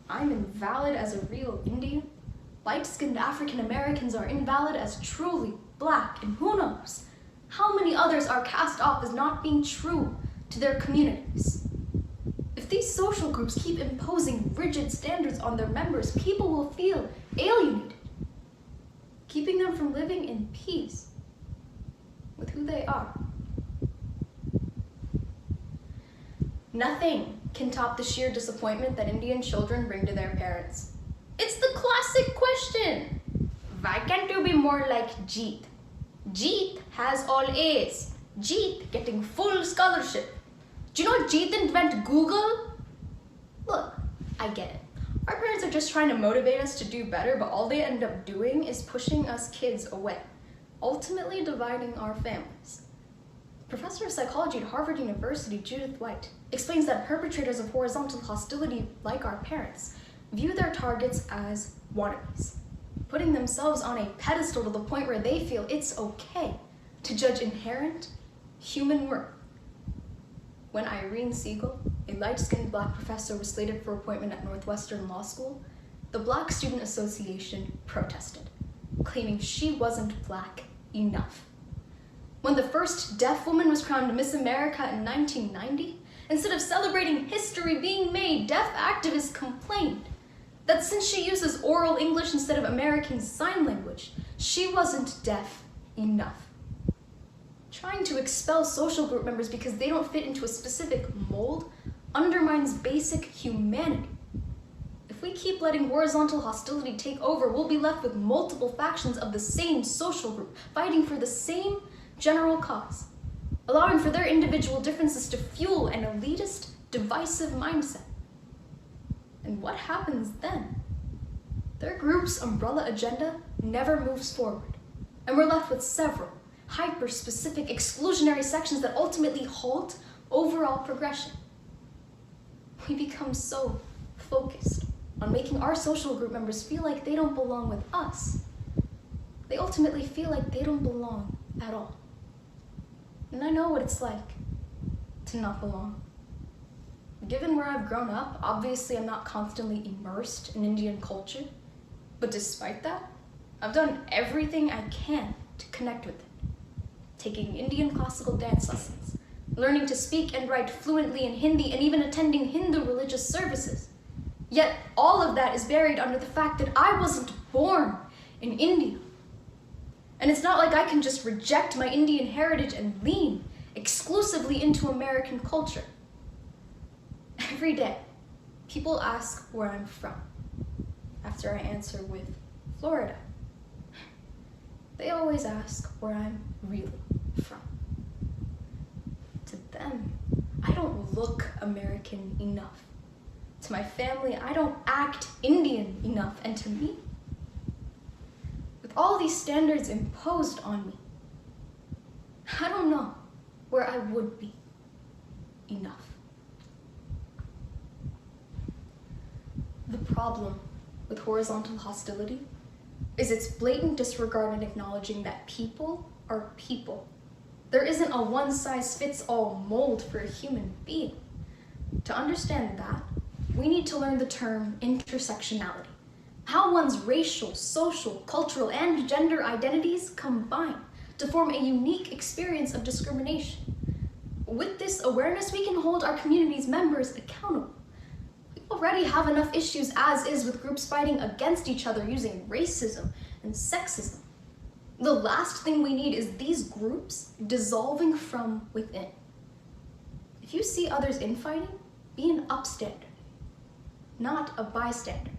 I'm invalid as a real Indian. Light-skinned African Americans are invalid as truly black, and who knows how many others are cast off as not being true to their communities. If these social groups keep imposing rigid standards on their members, people will feel alienated, keeping them from living in peace with who they are. Nothing can top the sheer disappointment that Indian children bring to their parents. It's the classic question. Why can't you be more like Jeet? Jeet has all A's. Jeet getting full scholarship. Do you know Jeet invent Google? Look, I get it. Our parents are just trying to motivate us to do better, but all they end up doing is pushing us kids away, ultimately dividing our families. Professor of psychology at Harvard University, Judith White, explains that perpetrators of horizontal hostility, like our parents, view their targets as wannabes, putting themselves on a pedestal to the point where they feel it's okay to judge inherent human worth. When Irene Siegel, a light-skinned black professor, was slated for appointment at Northwestern Law School, the Black Student Association protested, claiming she wasn't black enough. When the first deaf woman was crowned Miss America in 1990, instead of celebrating history being made, deaf activists complained that since she uses oral English instead of American Sign Language, she wasn't deaf enough. Trying to expel social group members because they don't fit into a specific mold undermines basic humanity. If we keep letting horizontal hostility take over, we'll be left with multiple factions of the same social group, fighting for the same general cause, allowing for their individual differences to fuel an elitist, divisive mindset. And what happens then? Their group's umbrella agenda never moves forward, and we're left with several hyper-specific exclusionary sections that ultimately halt overall progression. We become so focused on making our social group members feel like they don't belong with us. They ultimately feel like they don't belong at all. And I know what it's like to not belong. Given where I've grown up, obviously I'm not constantly immersed in Indian culture, but despite that, I've done everything I can to connect with it. Taking Indian classical dance lessons, learning to speak and write fluently in Hindi, and even attending Hindu religious services. Yet all of that is buried under the fact that I wasn't born in India. And it's not like I can just reject my Indian heritage and lean exclusively into American culture. Every day, people ask where I'm from, after I answer with Florida. They always ask where I'm really from. To them, I don't look American enough. To my family, I don't act Indian enough. And to me, with all these standards imposed on me, I don't know where I would be enough. The problem with horizontal hostility is its blatant disregard in acknowledging that people are people. There isn't a one-size-fits-all mold for a human being. To understand that, we need to learn the term intersectionality, how one's racial, social, cultural, and gender identities combine to form a unique experience of discrimination. With this awareness, we can hold our community's members accountable. We already have enough issues as is with groups fighting against each other using racism and sexism. The last thing we need is these groups dissolving from within. If you see others infighting, be an upstander, not a bystander.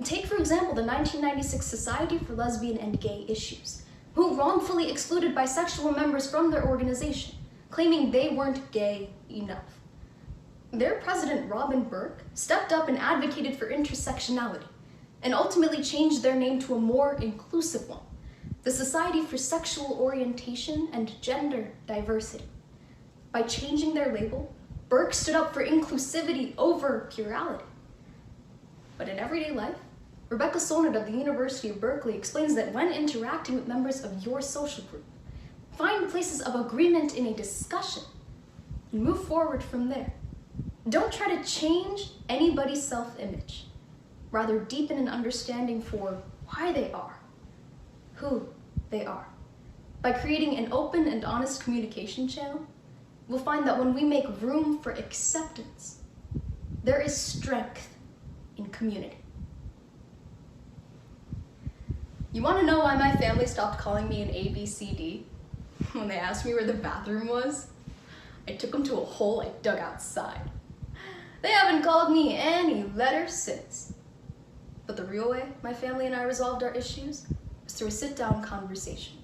Take, for example, the 1996 Society for Lesbian and Gay Issues, who wrongfully excluded bisexual members from their organization, claiming they weren't gay enough. Their president, Robin Burke, stepped up and advocated for intersectionality, and ultimately changed their name to a more inclusive one, the Society for Sexual Orientation and Gender Diversity. By changing their label, Burke stood up for inclusivity over plurality. But in everyday life, Rebecca Solnit of the University of Berkeley explains that when interacting with members of your social group, find places of agreement in a discussion and move forward from there. Don't try to change anybody's self-image. Rather, deepen an understanding for why they are, who they are. By creating an open and honest communication channel, we'll find that when we make room for acceptance, there is strength in community. You want to know why my family stopped calling me an ABCD? When they asked me where the bathroom was, I took them to a hole I dug outside. They haven't called me any letter since. But the real way my family and I resolved our issues was through a sit-down conversation.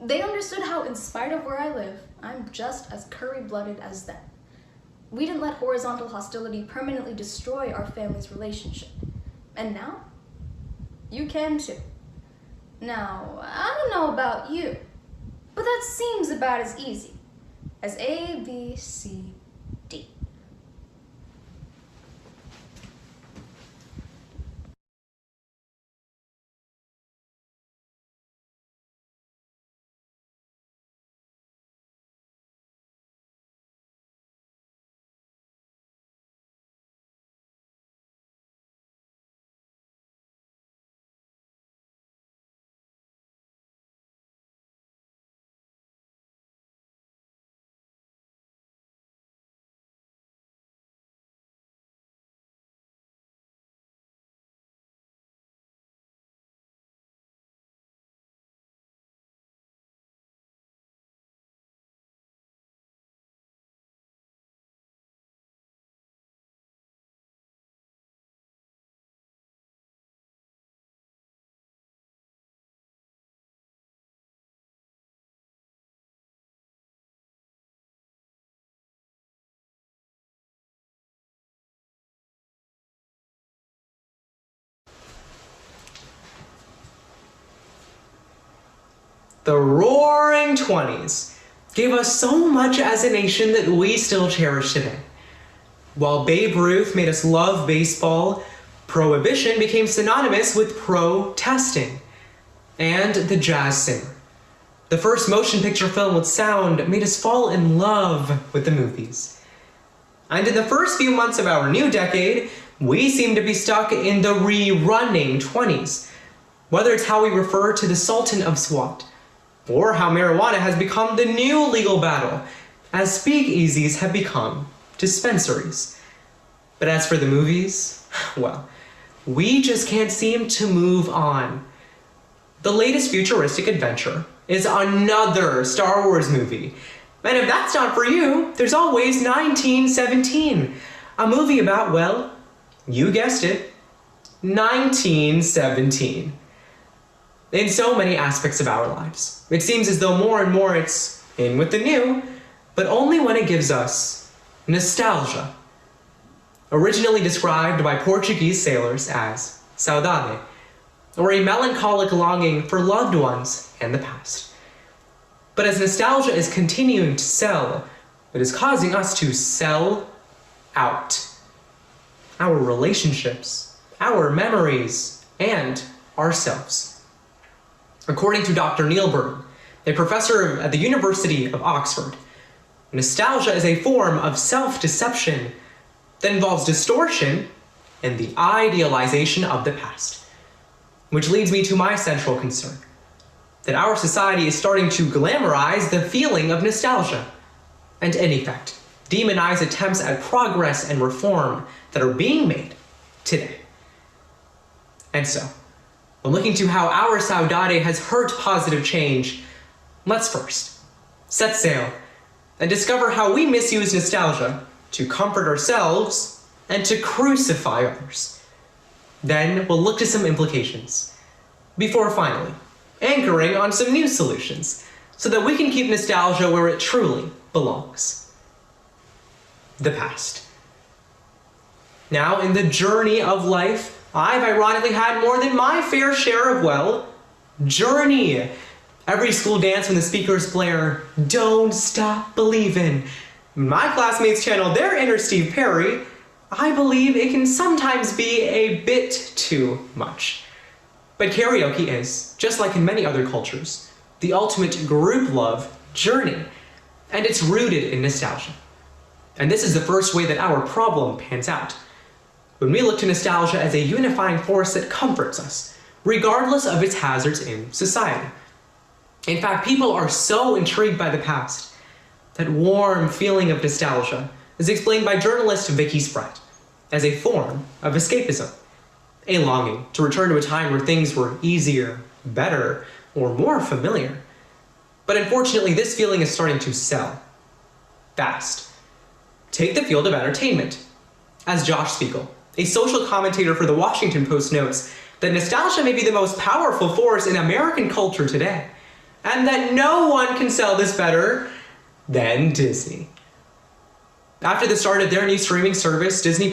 They understood how, in spite of where I live, I'm just as curry-blooded as them. We didn't let horizontal hostility permanently destroy our family's relationship. And now, you can too. Now, I don't know about you, but that seems about as easy as A, B, C, D. The roaring 20s gave us so much as a nation that we still cherish today. While Babe Ruth made us love baseball, Prohibition became synonymous with protesting. And The Jazz Singer. The first motion picture film with sound made us fall in love with the movies. And in the first few months of our new decade, we seem to be stuck in the rerunning 20s. Whether it's how we refer to the Sultan of SWAT, or how marijuana has become the new legal battle, as speakeasies have become dispensaries. But as for the movies, well, we just can't seem to move on. The latest futuristic adventure is another Star Wars movie. And if that's not for you, there's always 1917, a movie about, well, you guessed it, 1917. In so many aspects of our lives, it seems as though more and more it's in with the new, but only when it gives us nostalgia. Originally described by Portuguese sailors as saudade, or a melancholic longing for loved ones and the past. But as nostalgia is continuing to sell, it is causing us to sell out. Our relationships, our memories, and ourselves. According to Dr. Neil Burton, a professor at the University of Oxford, nostalgia is a form of self-deception that involves distortion and the idealization of the past. Which leads me to my central concern, that our society is starting to glamorize the feeling of nostalgia, and in effect, demonize attempts at progress and reform that are being made today. And so, when looking to how our saudade has hurt positive change, let's first set sail and discover how we misuse nostalgia to comfort ourselves and to crucify others. Then we'll look to some implications, before finally anchoring on some new solutions so that we can keep nostalgia where it truly belongs. The past. Now, in the journey of life, I've ironically had more than my fair share of, well, journey. Every school dance when the speakers blare, "Don't Stop Believin'." My classmates channel their inner Steve Perry. I believe it can sometimes be a bit too much. But karaoke is, just like in many other cultures, the ultimate group love journey, and it's rooted in nostalgia. And this is the first way that our problem pans out. When we look to nostalgia as a unifying force that comforts us, regardless of its hazards in society. In fact, people are so intrigued by the past. That warm feeling of nostalgia is explained by journalist Vicky Spratt as a form of escapism, a longing to return to a time where things were easier, better, or more familiar. But unfortunately, this feeling is starting to sell fast. Take the field of entertainment. As Josh Spiegel, a social commentator for the Washington Post, notes that nostalgia may be the most powerful force in American culture today, and that no one can sell this better than Disney. After the start of their new streaming service, Disney+,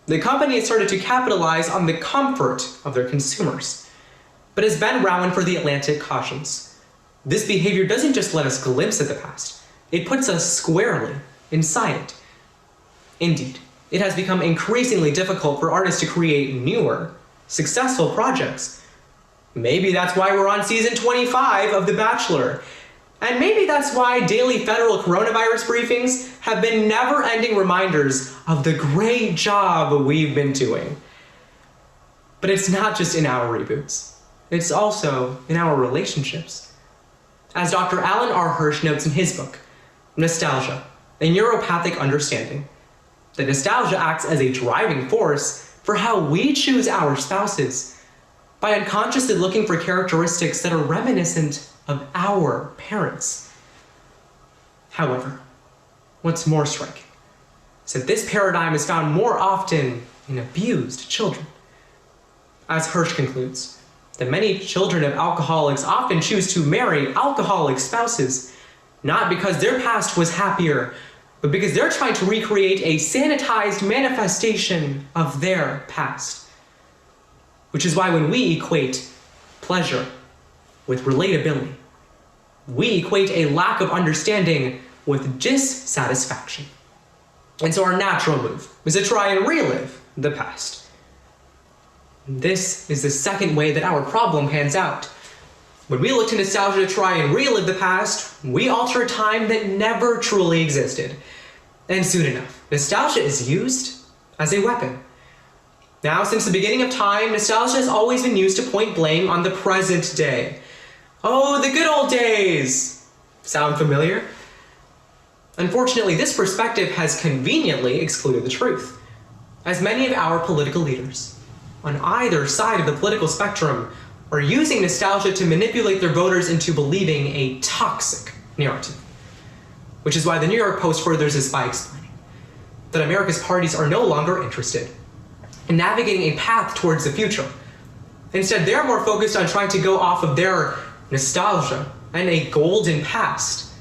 the company has started to capitalize on the comfort of their consumers. But as Ben Rowan for The Atlantic cautions, this behavior doesn't just let us glimpse at the past, it puts us squarely inside it. Indeed, it has become increasingly difficult for artists to create newer, successful projects. Maybe that's why we're on season 25 of The Bachelor. And maybe that's why daily federal coronavirus briefings have been never-ending reminders of the great job we've been doing. But it's not just in our reboots. It's also in our relationships. As Dr. Alan R. Hirsch notes in his book, Nostalgia, a Neuropathic Understanding, that nostalgia acts as a driving force for how we choose our spouses, by unconsciously looking for characteristics that are reminiscent of our parents. However, what's more striking is that this paradigm is found more often in abused children. As Hirsch concludes, that many children of alcoholics often choose to marry alcoholic spouses, not because their past was happier, but because they're trying to recreate a sanitized manifestation of their past. Which is why when we equate pleasure with relatability, we equate a lack of understanding with dissatisfaction. And so our natural move is to try and relive the past. This is the second way that our problem pans out. When we look to nostalgia to try and relive the past, we alter a time that never truly existed. And soon enough, nostalgia is used as a weapon. Now, since the beginning of time, nostalgia has always been used to point blame on the present day. Oh, the good old days! Sound familiar? Unfortunately, this perspective has conveniently excluded the truth, as many of our political leaders, on either side of the political spectrum, are using nostalgia to manipulate their voters into believing a toxic narrative. Which is why the New York Post furthers this by explaining that America's parties are no longer interested in navigating a path towards the future. Instead, they're more focused on trying to go off of their nostalgia and a golden past.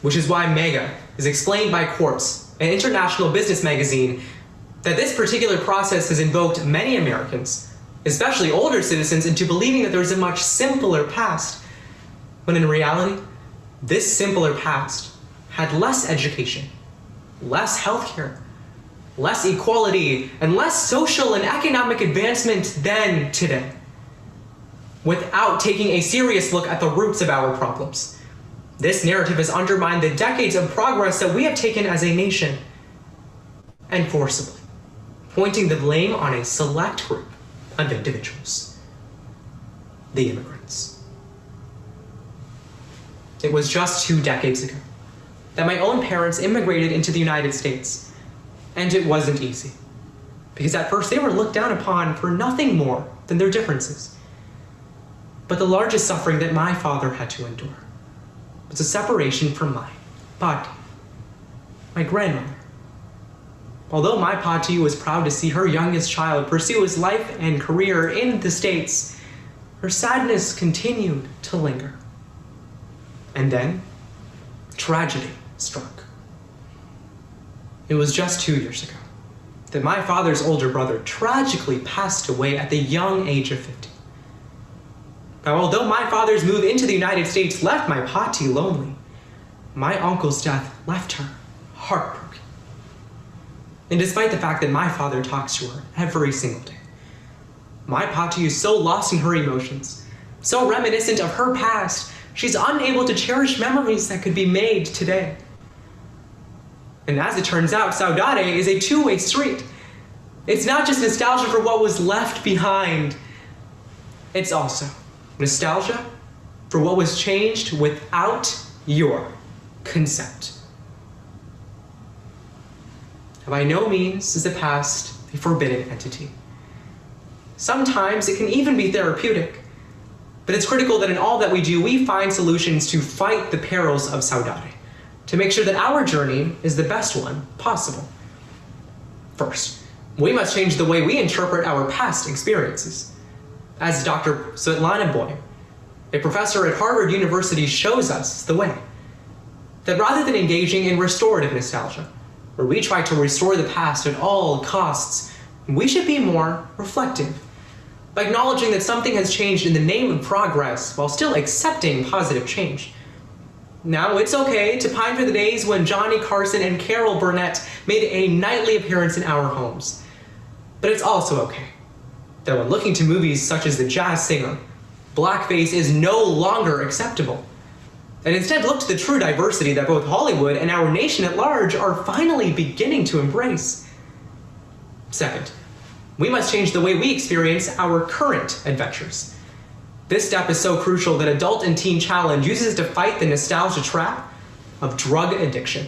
Which is why MEGA is explained by Quartz, an international business magazine, that this particular process has invoked many Americans, especially older citizens, into believing that there's a much simpler past, when in reality, this simpler past had less education, less healthcare, less equality, and less social and economic advancement than today, without taking a serious look at the roots of our problems. This narrative has undermined the decades of progress that we have taken as a nation, and forcibly pointing the blame on a select group of individuals: the immigrants. It was just 2 decades ago that my own parents immigrated into the United States, and it wasn't easy, because at first they were looked down upon for nothing more than their differences. But the largest suffering that my father had to endure was a separation from my Pati, my grandmother. Although my Pati was proud to see her youngest child pursue his life and career in the States, her sadness continued to linger. And then, tragedy struck. It was just 2 years ago that my father's older brother tragically passed away at the young age of 50. Now, although my father's move into the United States left my Pati lonely, my uncle's death left her heartbroken. And despite the fact that my father talks to her every single day, my Pati is so lost in her emotions, so reminiscent of her past, she's unable to cherish memories that could be made today. And as it turns out, Saudade is a two-way street. It's not just nostalgia for what was left behind, it's also nostalgia for what was changed without your consent. By no means is the past a forbidden entity. Sometimes it can even be therapeutic, but it's critical that in all that we do, we find solutions to fight the perils of Saudade, to make sure that our journey is the best one possible. First, we must change the way we interpret our past experiences. As Dr. Svetlana Boym, a professor at Harvard University, shows us the way. That rather than engaging in restorative nostalgia, where we try to restore the past at all costs, we should be more reflective, by acknowledging that something has changed in the name of progress while still accepting positive change. Now, it's okay to pine for the days when Johnny Carson and Carol Burnett made a nightly appearance in our homes. But it's also okay that when looking to movies such as The Jazz Singer, blackface is no longer acceptable, and instead look to the true diversity that both Hollywood and our nation at large are finally beginning to embrace. Second, we must change the way we experience our current adventures. This step is so crucial that Adult and Teen Challenge uses to fight the nostalgia trap of drug addiction.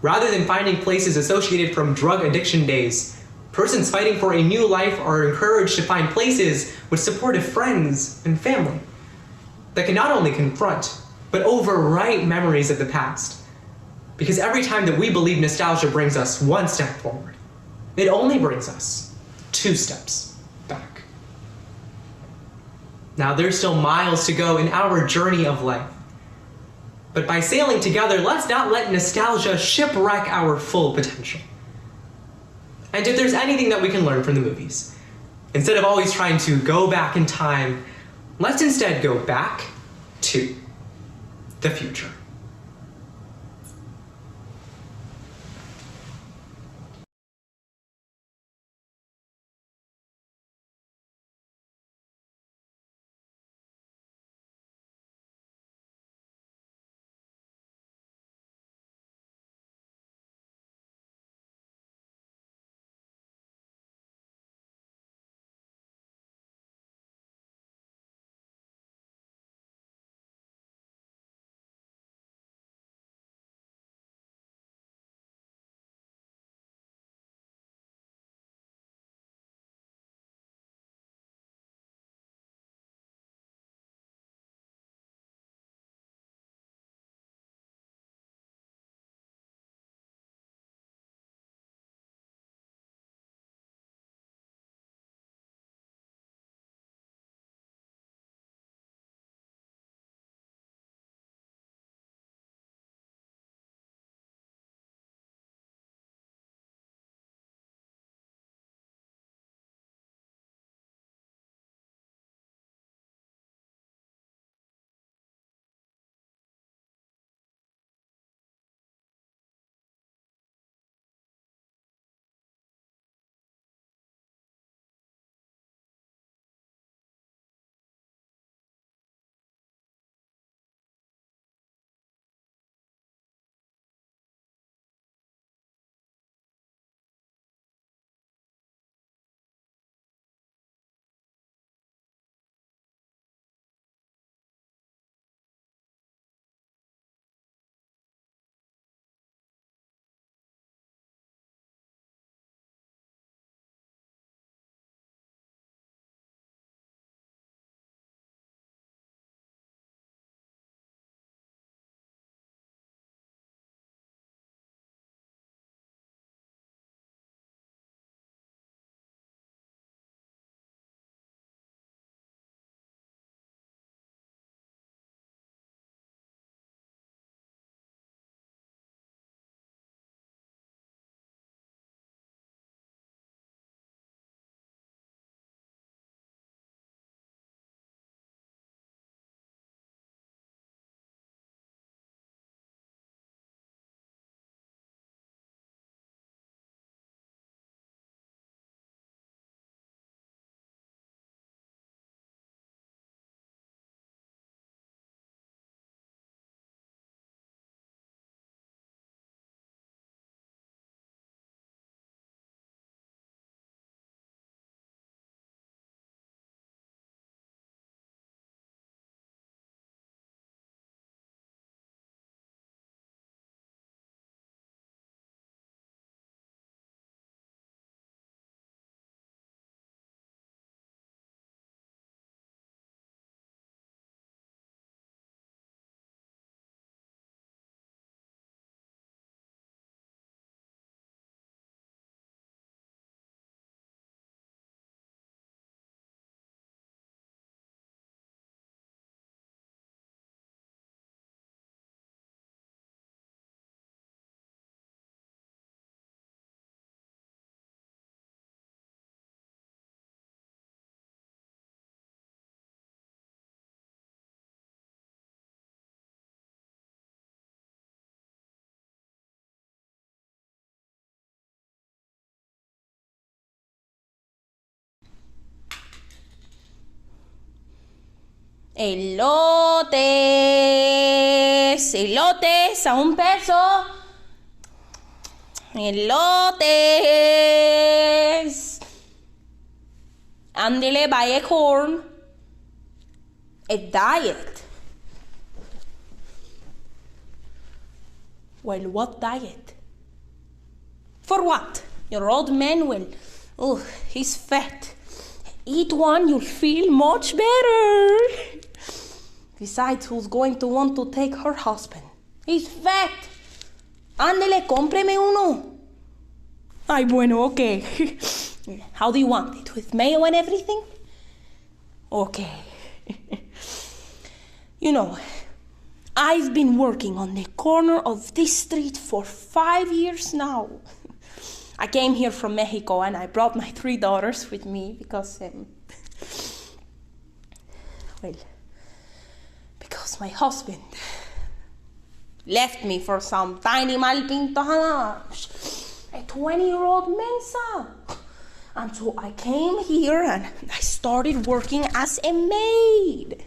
Rather than finding places associated from drug addiction days, persons fighting for a new life are encouraged to find places with supportive friends and family that can not only confront, but overwrite memories of the past. Because every time that we believe nostalgia brings us one step forward, it only brings us 2 steps back. Now, there's still miles to go in our journey of life. But by sailing together, let's not let nostalgia shipwreck our full potential. And if there's anything that we can learn from the movies, instead of always trying to go back in time, let's instead go back to the future. Elotes, elotes a $1. Elotes. Ándele, buy a corn. A diet. Well, what diet? For what? Your old man will. Oh, he's fat. Eat one, you'll feel much better. Besides, who's going to want to take her husband? He's fat. Ándele, cómpreme uno. Ay, bueno, okay. How do you want it? With mayo and everything? Okay. You know, I've been working on the corner of this street for 5 years now. I came here from Mexico and I brought my 3 daughters with me because, because my husband Left me for some tiny malpinto hanas, a 20-year-old Mensa. And so I came here and I started working as a maid.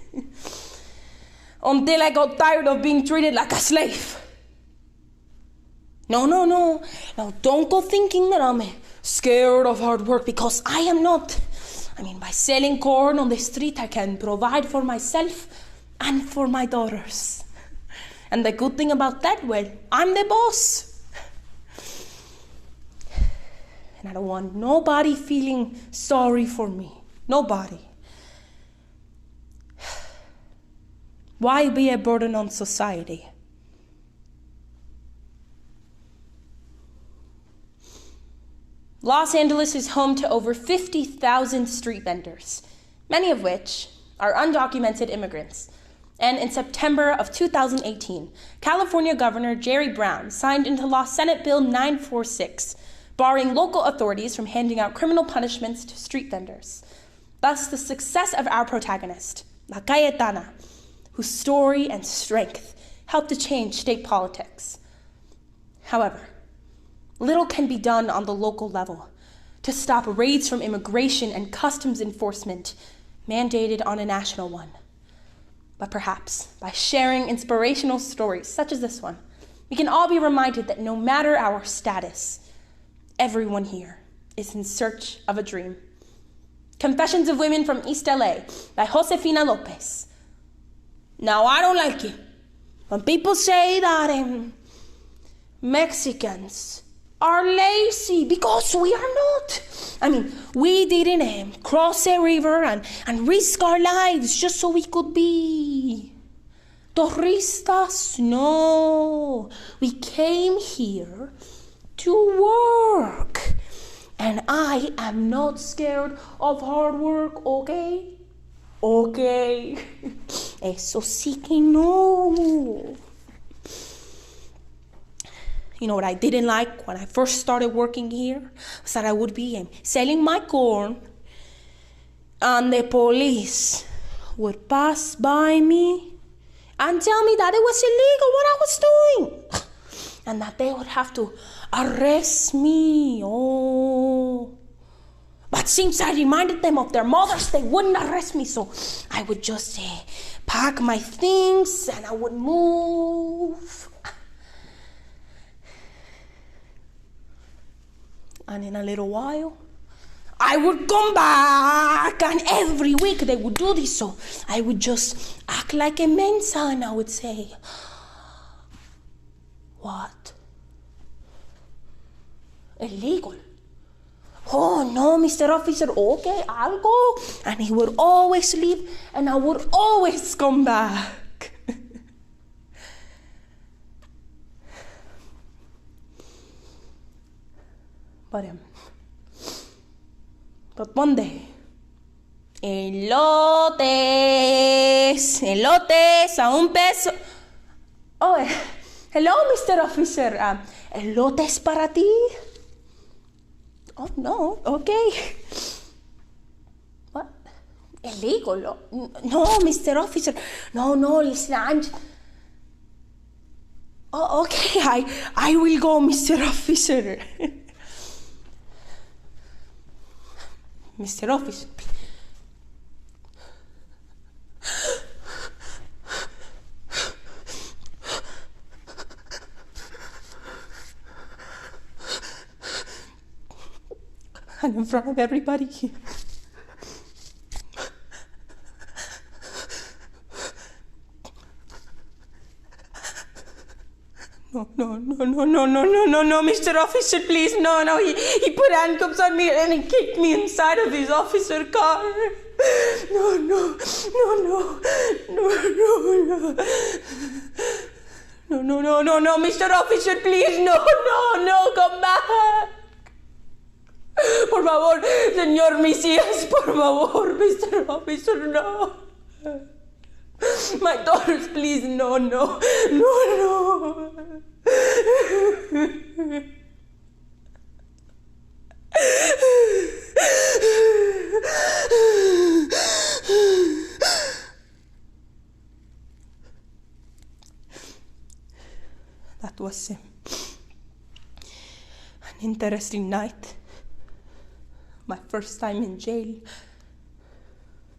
Until I got tired of being treated like a slave. No. Now don't go thinking that I'm scared of hard work, because I am not. I mean, by selling corn on the street, I can provide for myself and for my daughters. And the good thing about that, well, I'm the boss. And I don't want nobody feeling sorry for me. Nobody. Why be a burden on society? Los Angeles is home to over 50,000 street vendors, many of which are undocumented immigrants. And in September of 2018, California Governor Jerry Brown signed into law Senate Bill 946, barring local authorities from handing out criminal punishments to street vendors. Thus, the success of our protagonist, La Cayetana, whose story and strength helped to change state politics. However, little can be done on the local level to stop raids from immigration and customs enforcement mandated on a national one. But perhaps by sharing inspirational stories such as this one, we can all be reminded that no matter our status, everyone here is in search of a dream. Confessions of Women from East LA by Josefina Lopez. Now, I don't like it when people say that Mexicans are lazy, because we are not. I mean, we didn't cross a river and risk our lives just so we could be touristas. No, we came here to work. And I am not scared of hard work, okay? Okay. Eso sí que no. You know what I didn't like when I first started working here? Was that I would be selling my corn and the police would pass by me and tell me that it was illegal what I was doing. And that they would have to arrest me. Oh. But since I reminded them of their mothers, they wouldn't arrest me. So I would just pack my things and I would move. And in a little while, I would come back. And every week they would do this. So I would just act like a mensa and I would say, what? Illegal? Oh, no, Mr. Officer, okay, I'll go. And he would always leave, and I would always come back. But one day, elotes a $1. Oh, hello, Mr. Officer. ¿Elotes para ti? Oh, no, okay. What? Illegal? No, Mr. Officer. No, listen, I'm... Oh, okay, I will go, Mr. Officer. Mr. Officer. And in front of everybody. No, Mr. Officer, please, no. He put handcuffs on me and he kicked me inside of his officer car. No, Mr. Officer, please, no, come back. Por favor, señor Mesías, por favor, Mr. Officer, no. My daughters, please, no. was an interesting night. My first time in jail.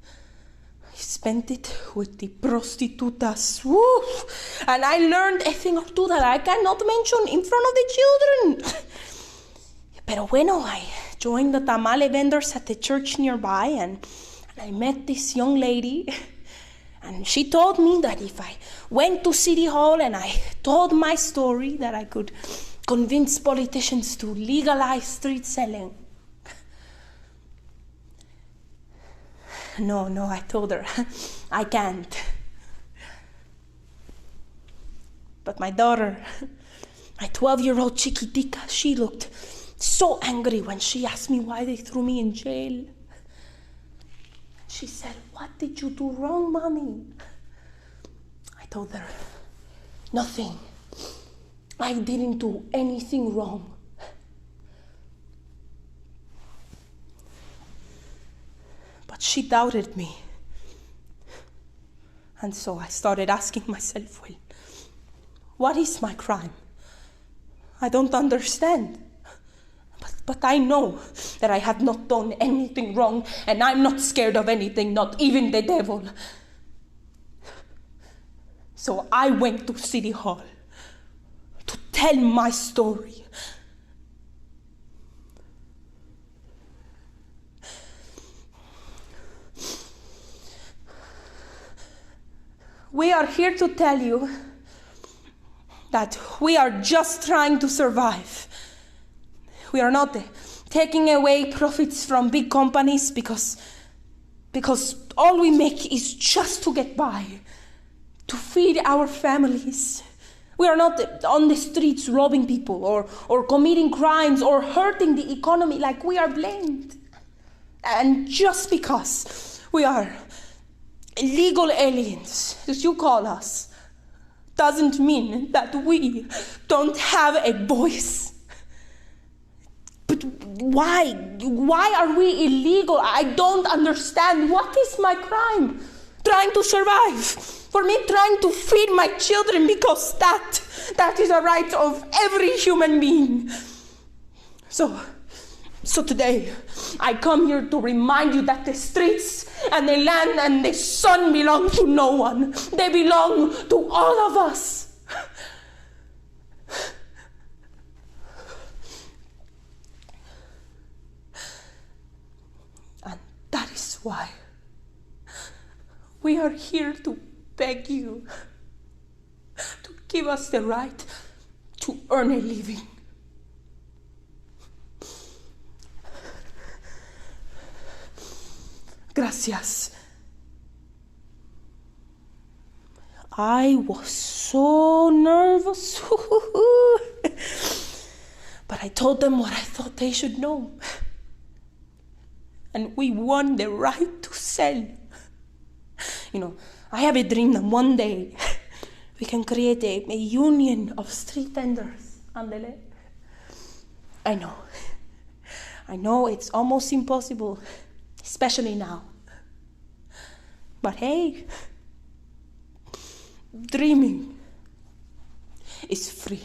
I spent it with the prostitutas. Woo! And I learned a thing or two that I cannot mention in front of the children. Pero bueno, I joined the tamale vendors at the church nearby, and I met this young lady. And she told me that if I went to City Hall and I told my story, that I could convince politicians to legalize street selling. No, I told her, I can't. But my daughter, my 12-year-old chiquitica, she looked so angry when she asked me why they threw me in jail. She said, "What did you do wrong, Mommy?" I told her, "Nothing. I didn't do anything wrong." But she doubted me. And so I started asking myself, well, what is my crime? I don't understand. But I know that I have not done anything wrong, and I'm not scared of anything, not even the devil. So I went to City Hall to tell my story. We are here to tell you that we are just trying to survive. We are not taking away profits from big companies because all we make is just to get by, to feed our families. We are not on the streets robbing people or committing crimes or hurting the economy like we are blamed. And just because we are illegal aliens, as you call us, doesn't mean that we don't have a voice. But why? Why are we illegal? I don't understand. What is my crime? Trying to survive. For me, trying to feed my children, because that is a right of every human being. So today, I come here to remind you that the streets and the land and the sun belong to no one. They belong to all of us. And that is why we are here to beg you to give us the right to earn a living. Gracias. I was so nervous. But I told them what I thought they should know. And we won the right to sell. You know, I have a dream that one day we can create a union of street vendors. Andele. I know it's almost impossible, especially now. But hey, dreaming is free.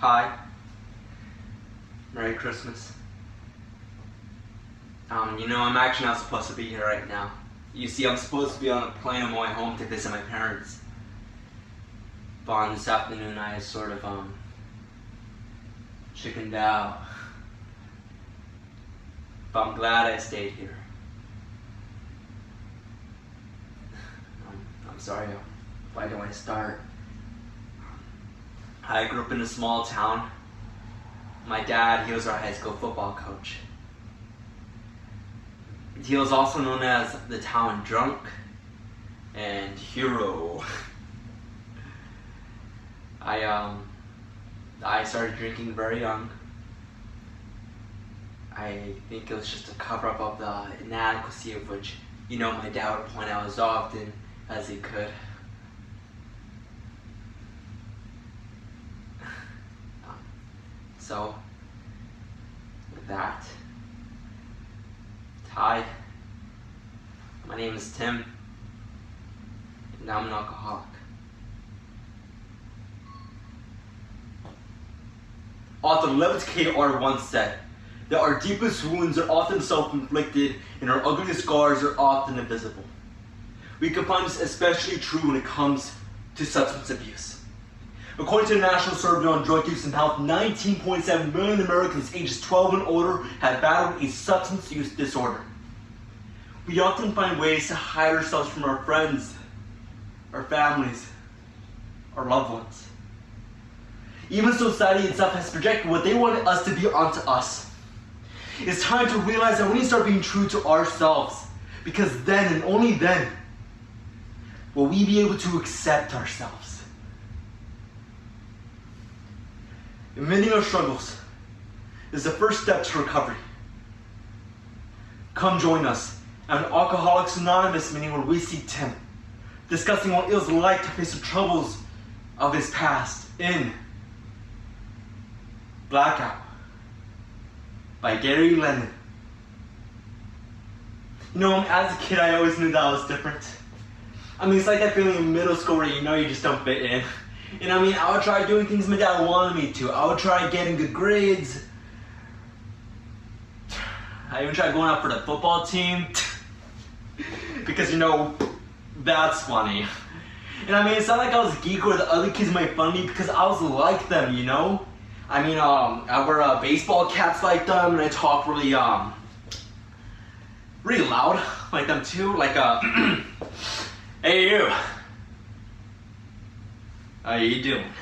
Hi. Merry Christmas. I'm actually not supposed to be here right now. You see, I'm supposed to be on a plane on my way home to visit my parents. But on this afternoon, I sort of, chickened out. But I'm glad I stayed here. I'm sorry, why do I start? I grew up in a small town. My dad, he was our high school football coach. He was also known as the town drunk and hero. I started drinking very young. I think it was just a cover-up of the inadequacy of which, my dad would point out as often as he could. So, with that, hi, my name is Tim, and I'm an alcoholic. Author Lewis K.R. once said that our deepest wounds are often self-inflicted and our ugliest scars are often invisible. We can find this especially true when it comes to substance abuse. According to the National Survey on Drug Use and Health, 19.7 million Americans ages 12 and older have battled a substance use disorder. We often find ways to hide ourselves from our friends, our families, our loved ones. Even society itself has projected what they want us to be onto us. It's time to realize that we need to start being true to ourselves, because then and only then will we be able to accept ourselves. Admitting our struggles is the first step to recovery. Come join us at an Alcoholics Anonymous meeting where we see Tim discussing what it was like to face the troubles of his past in Blackout by Gary Lennon. As a kid, I always knew that I was different. It's like that feeling in middle school where you just don't fit in. I would try doing things my dad wanted me to. I would try getting good grades. I even tried going out for the football team. Because, that's funny. It's not like I was a geek or the other kids made fun of me because I was like them, I wear baseball caps like them and I talk really loud like them too. Like, hey you. How you doing?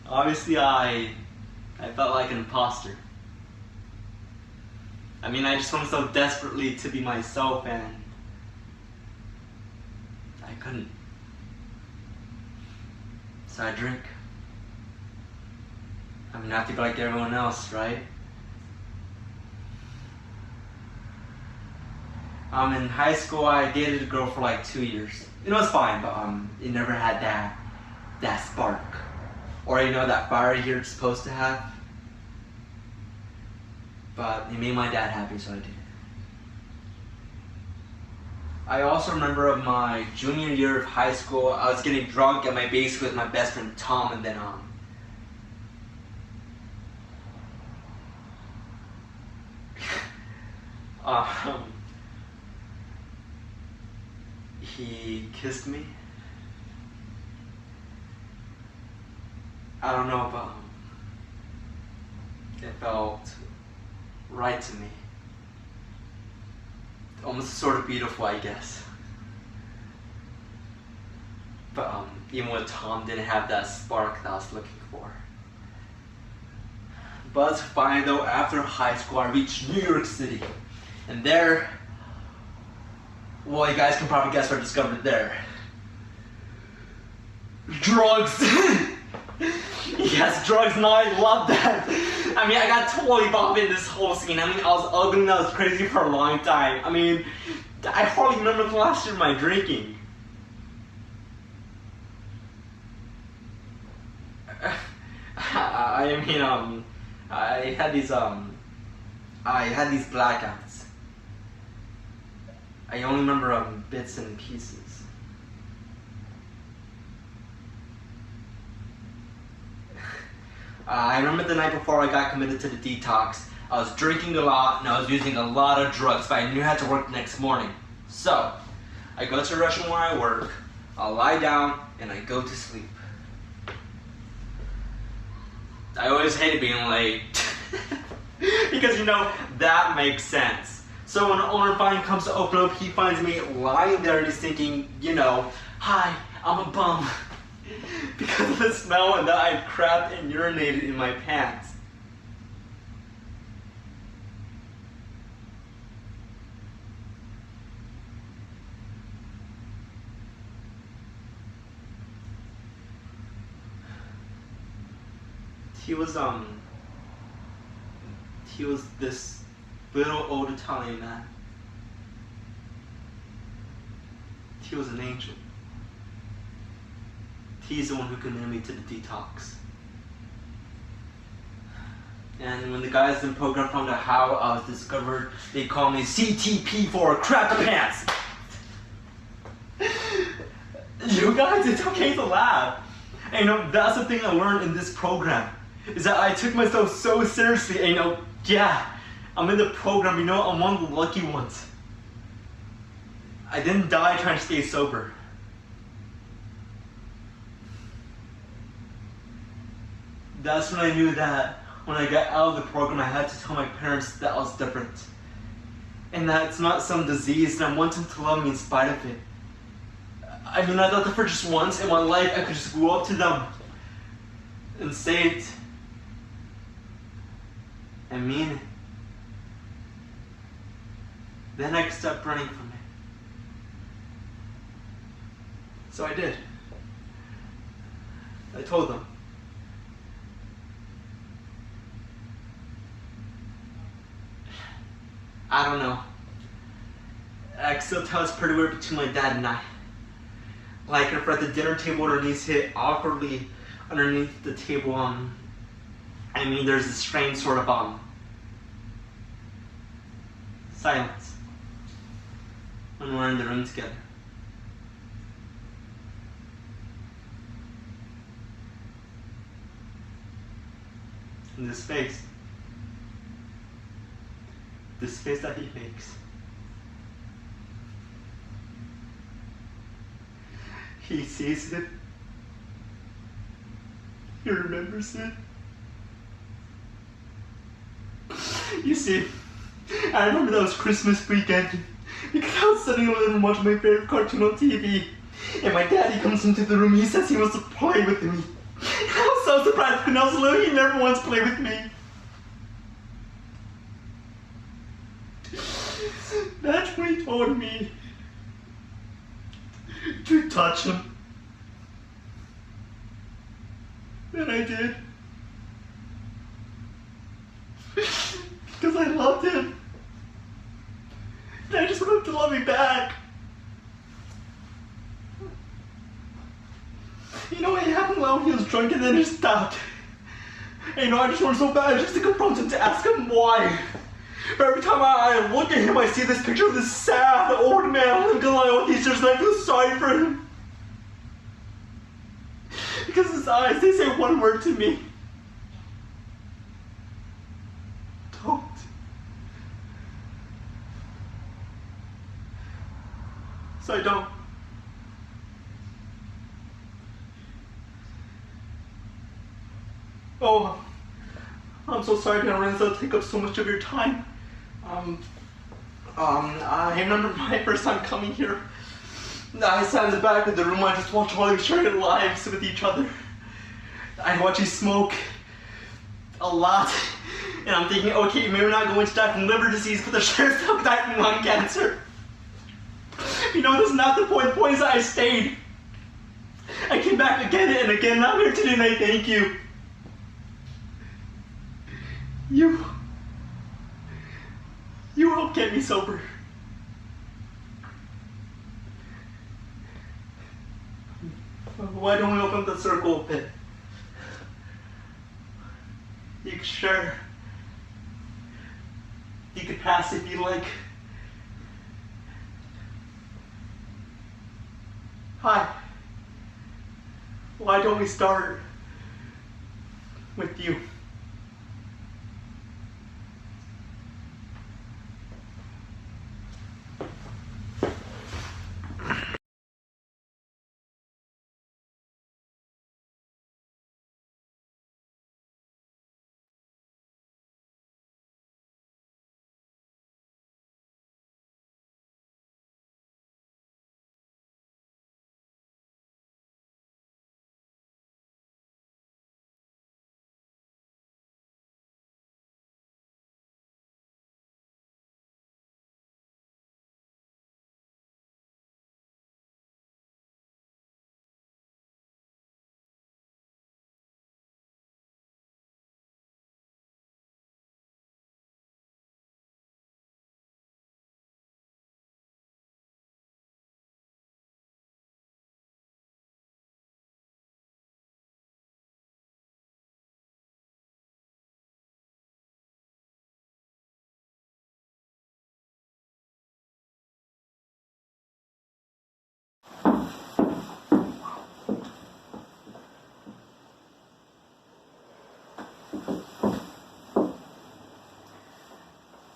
Obviously, I felt like an imposter. I just wanted so desperately to be myself, and I couldn't. So I drink. Not to be like everyone else, right? In high school, I dated a girl for like 2 years. It was fine, but it never had that spark, or that fire you're supposed to have. But it made my dad happy, so I did. I also remember of my junior year of high school, I was getting drunk at my base with my best friend Tom, and then he kissed me. I don't know, but it felt right to me. Almost sort of beautiful, I guess. But even with Tom, didn't have that spark that I was looking for. But finally though, after high school, I reached New York City. And there, well, you guys can probably guess what I discovered there. Drugs! Yes, drugs, and I love that. I got totally involved in this whole scene. I was ugly and I was crazy for a long time. I hardly remember the last year of my drinking. I had these blackouts. I only remember bits and pieces. I remember the night before I got committed to the detox, I was drinking a lot and I was using a lot of drugs, but I knew I had to work the next morning. So, I go to the restroom where I work, I'll lie down, and I go to sleep. I always hated being late. Because that makes sense. So when the owner finally comes to open up, he finds me lying there and he's thinking, hi, I'm a bum. Because of the smell and that I've crapped and urinated in my pants. He was this little old Italian man. He was an angel. He's the one who committed me to the detox. And when the guys in the program found out how I was discovered, they called me CTP for crap the pants. You guys, it's okay to laugh. And that's the thing I learned in this program, is that I took myself so seriously. And I'm in the program, I'm one of the lucky ones. I didn't die trying to stay sober. That's when I knew that when I got out of the program, I had to tell my parents that I was different. And that it's not some disease, and I want them to love me in spite of it. I thought that for just once in my life, I could just go up to them and say it and mean it. Then I could stop running from it. So I did. I told them. I don't know. I can still tell it's pretty weird between my dad and I. Like if we're at the dinner table and our knees hit awkwardly underneath the table, there's this strange sort of silence when we're in the room together. And this face that he makes. He sees it. He remembers it. You see, I remember that was Christmas weekend because I was sitting alone and watching my favorite cartoon on TV. And my daddy comes into the room, he says he wants to play with me. I was so surprised when I was little, he never wants to play with me. That's when he told me to touch him. And I did. Because I loved him. And I just wanted him to love me back. It happened when he was drunk and then he stopped. And I just wanted so bad just to confront him, to ask him why. But every time I look at him, I see this picture of this sad old man living alone with these tears, and I feel sorry for him. Because his eyes, they say one word to me. Don't. So I don't. Oh, I'm so sorry, Lorenzo, to take up so much of your time. I remember my first time coming here. I sat in the back of the room, I just watched all you share your lives with each other. I watch you smoke a lot, and I'm thinking, okay, maybe we're not going to die from liver disease, but the sheriff still died from lung cancer. That's not the point. The point is that I stayed. I came back again and again, and I'm here today, and I thank you. You helped get me sober. Why don't we open up the circle a bit? You could share. You could pass if you like. Hi. Why don't we start with you.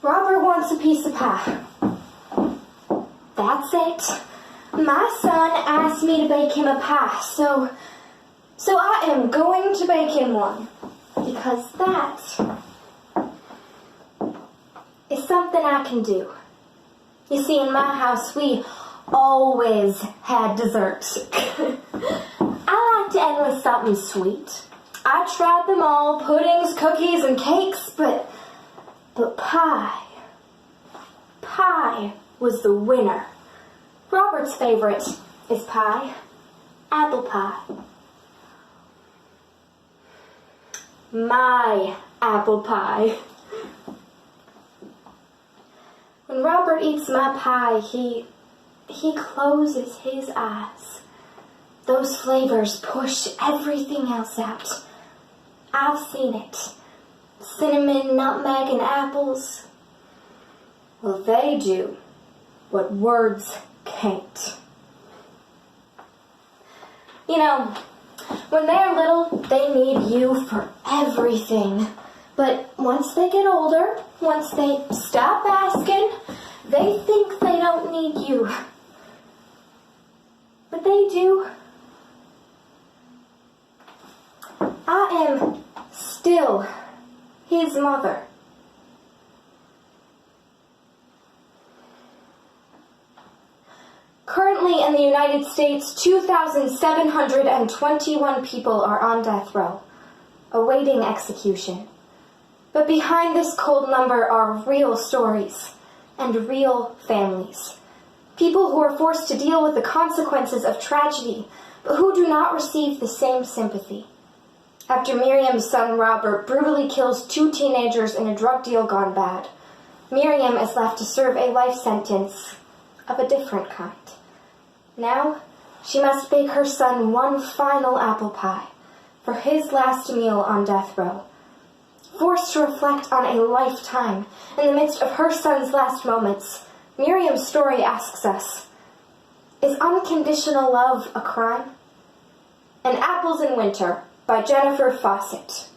Robert wants a piece of pie. That's it. My son asked me to bake him a pie, so I am going to bake him one. Because that is something I can do. You see, in my house, we always had dessert. I like to end with something sweet. I tried them all, puddings, cookies, and cakes, but pie was the winner. Robert's favorite is pie, apple pie. My apple pie. When Robert eats my pie, he closes his eyes. Those flavors push everything else out. I've seen it. Cinnamon, nutmeg, and apples. Well, they do what words can't. You know, when they're little, they need you for everything. But once they get older, once they stop asking, they think they don't need you. But they do. I am still his mother. Currently in the United States, 2,721 people are on death row, awaiting execution. But behind this cold number are real stories and real families. People who are forced to deal with the consequences of tragedy, but who do not receive the same sympathy. After Miriam's son Robert brutally kills 2 teenagers in a drug deal gone bad, Miriam is left to serve a life sentence of a different kind. Now, she must bake her son one final apple pie for his last meal on death row. Forced to reflect on a lifetime in the midst of her son's last moments, Miriam's story asks us, is unconditional love a crime? And Apples in Winter by Jennifer Fawcett.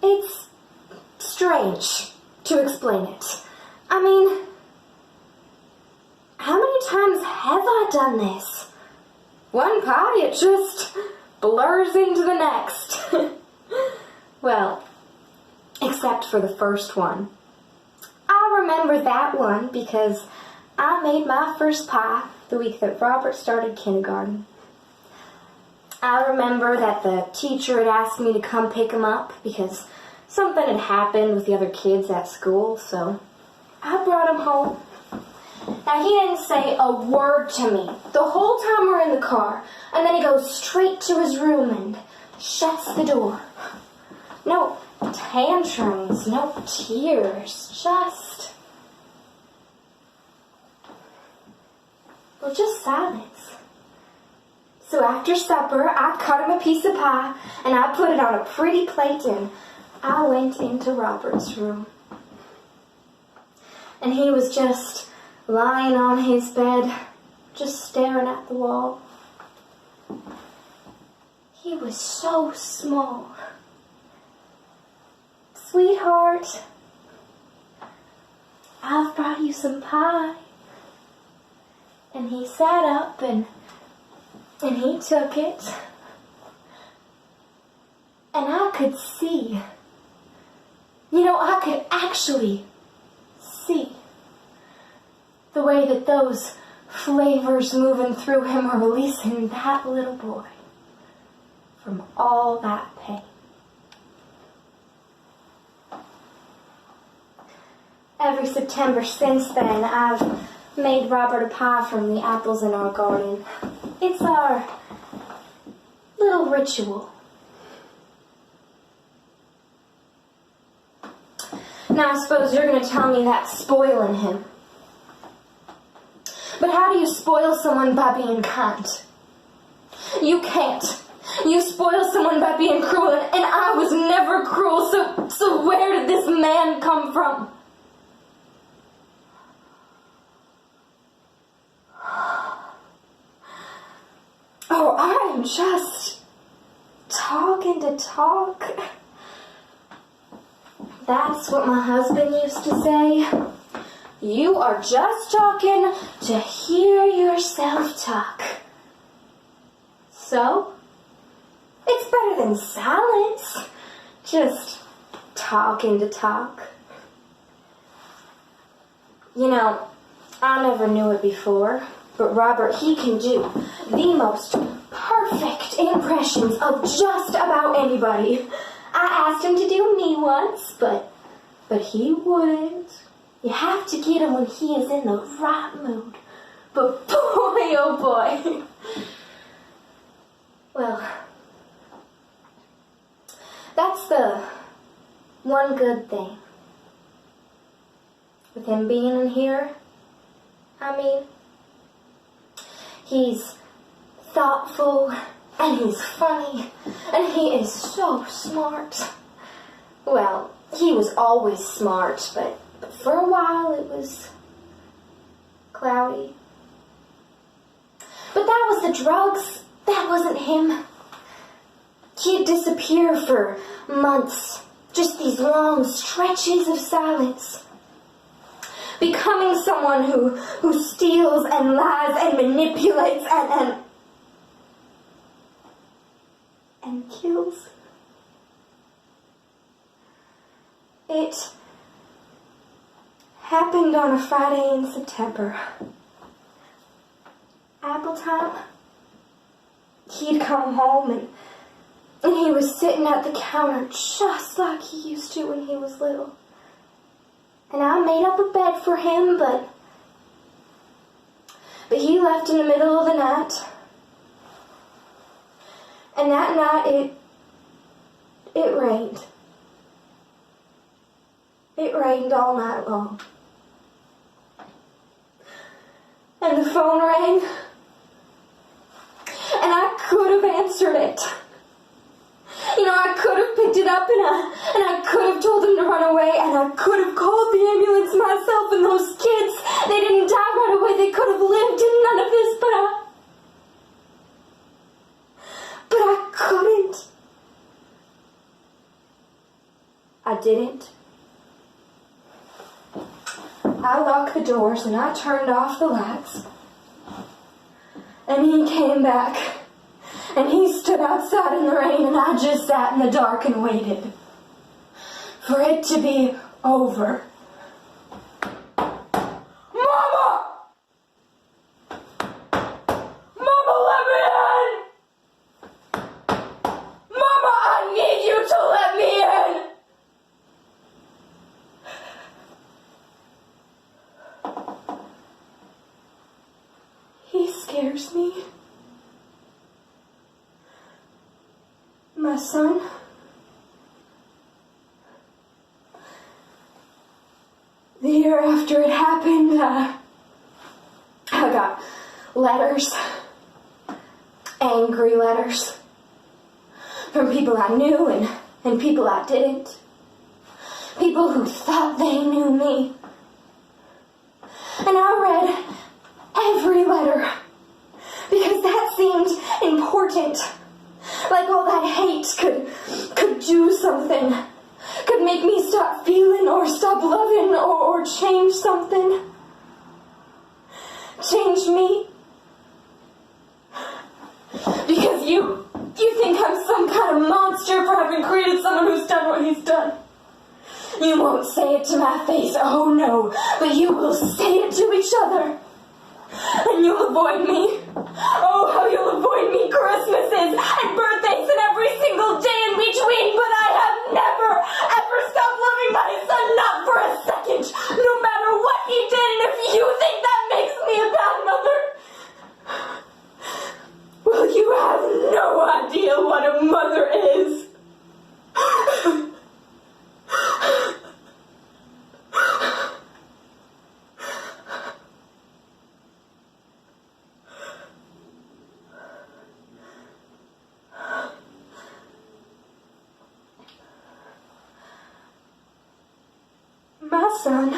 It's strange to explain it. I mean, how many times have I done this? One pie, it just blurs into the next. Well, except for the first one. I remember that one because I made my first pie the week that Robert started kindergarten. I remember that the teacher had asked me to come pick him up because something had happened with the other kids at school, so I brought him home. Now, he didn't say a word to me the whole time we're in the car, and then he goes straight to his room and shuts the door. No tantrums, no tears, just silence. So after supper, I cut him a piece of pie, and I put it on a pretty plate, and I went into Robert's room. And he was just lying on his bed, just staring at the wall. he was so small. Sweetheart, I've brought you some pie. And he sat up and he took it. And I could see. I could actually see the way that those flavors moving through him are releasing that little boy from all that pain. Every September since then, I've made Robert a pie from the apples in our garden. It's our little ritual. Now, I suppose you're going to tell me that's spoiling him. But how do you spoil someone by being kind? You can't. You spoil someone by being cruel, and I was never cruel, so where did this man come from? Oh, I am just talking to talk. That's what my husband used to say. You are just talking to hear yourself talk. So, it's better than silence. Just talking to talk. I never knew it before, but Robert, he can do the most perfect impressions of just about anybody. I asked him to do me once, but he wouldn't. You have to get him when he is in the right mood. But boy, oh boy. Well, that's the one good thing. With him being in here, he's thoughtful, and he's funny, and he is so smart. Well, he was always smart, but for a while it was cloudy. But that was the drugs. That wasn't him. He'd disappear for months. Just these long stretches of silence. Becoming someone who steals and lies and manipulates and kills. It happened on a Friday in September. Apple time. He'd come home and he was sitting at the counter just like he used to when he was little. And I made up a bed for him, but he left in the middle of the night. And that night it rained. It rained all night long. And the phone rang. And I could have answered it. I could have picked it up and I could have told him to run away, and I could have called the ambulance myself, and those kids, they didn't die right away. They could have lived in none of this, but I couldn't. I didn't. I locked the doors and I turned off the lights. And he came back. And he stood outside in the rain, and I just sat in the dark and waited for it to be over. Mama! Mama, let me in! Mama, I need you to let me in! He scares me. My son. The year after it happened, I got letters, angry letters, from people I knew and people I didn't, people who thought they knew me. And I read every letter because that seemed important. Like all that hate could do something. Could make me stop feeling or stop loving or change something. Change me. Because you think I'm some kind of monster for having created someone who's done what he's done. You won't say it to my face, oh no, but you will say it to each other. And you'll avoid me. Oh, how you'll avoid me Christmases and birthdays and every single day in between, but I have never, ever stopped loving my son, not for a second, no matter what he did, and if you think that makes me a bad mother, well, you have no idea what a mother is. My son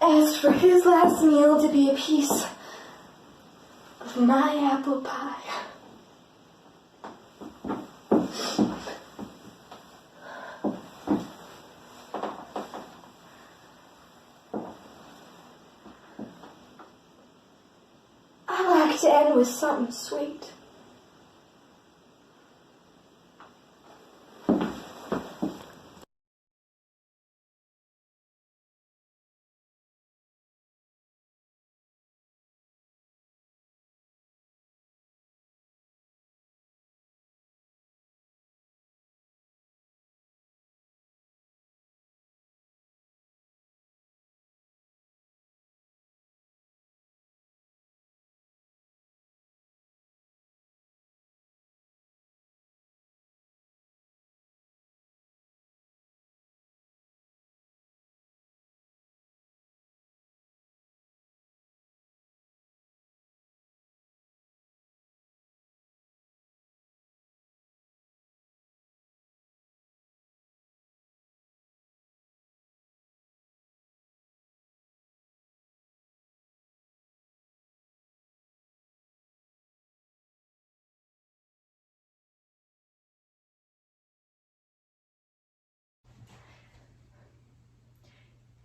asked for his last meal to be a piece of my apple pie. I like to end with something sweet.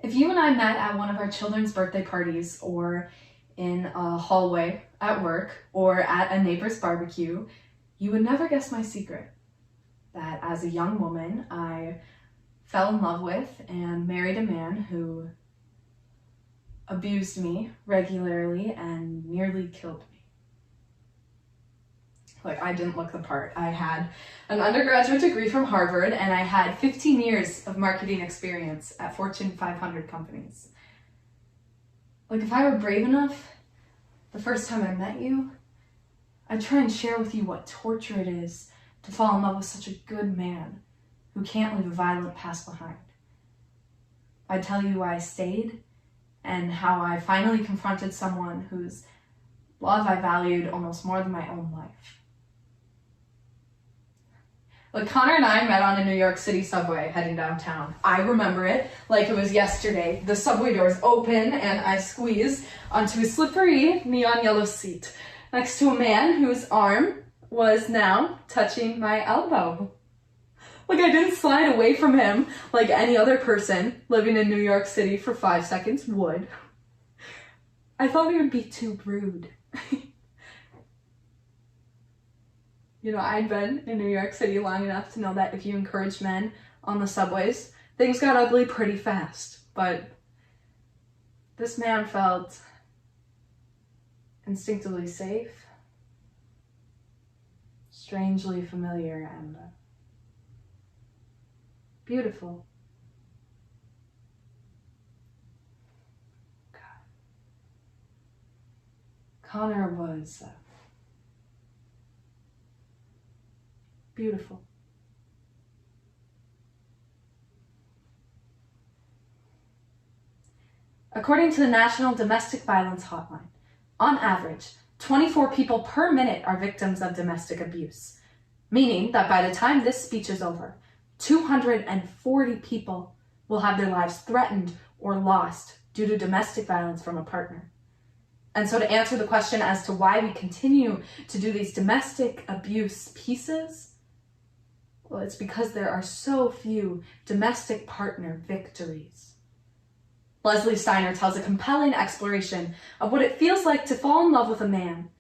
If you and I met at one of our children's birthday parties, or in a hallway at work, or at a neighbor's barbecue, you would never guess my secret. That as a young woman, I fell in love with and married a man who abused me regularly and nearly killed me. Like, I didn't look the part. I had an undergraduate degree from Harvard, and I had 15 years of marketing experience at Fortune 500 companies. Like, if I were brave enough, the first time I met you, I'd try and share with you what torture it is to fall in love with such a good man who can't leave a violent past behind. I'd tell you why I stayed, and how I finally confronted someone whose love I valued almost more than my own life. Like, Connor and I met on a New York City subway heading downtown. I remember it like it was yesterday. The subway doors open and I squeeze onto a slippery neon yellow seat next to a man whose arm was now touching my elbow. Like, I didn't slide away from him like any other person living in New York City for 5 seconds would. I thought it would be too rude. You know, I'd been in New York City long enough to know that if you encouraged men on the subways, things got ugly pretty fast. But this man felt instinctively safe, strangely familiar, and beautiful. God. Connor was beautiful. According to the National Domestic Violence Hotline, on average, 24 people per minute are victims of domestic abuse, meaning that by the time this speech is over, 240 people will have their lives threatened or lost due to domestic violence from a partner. And so to answer the question as to why we continue to do these domestic abuse pieces, well, it's because there are so few domestic partner victories. Leslie Steiner tells a compelling exploration of what it feels like to fall in love with a man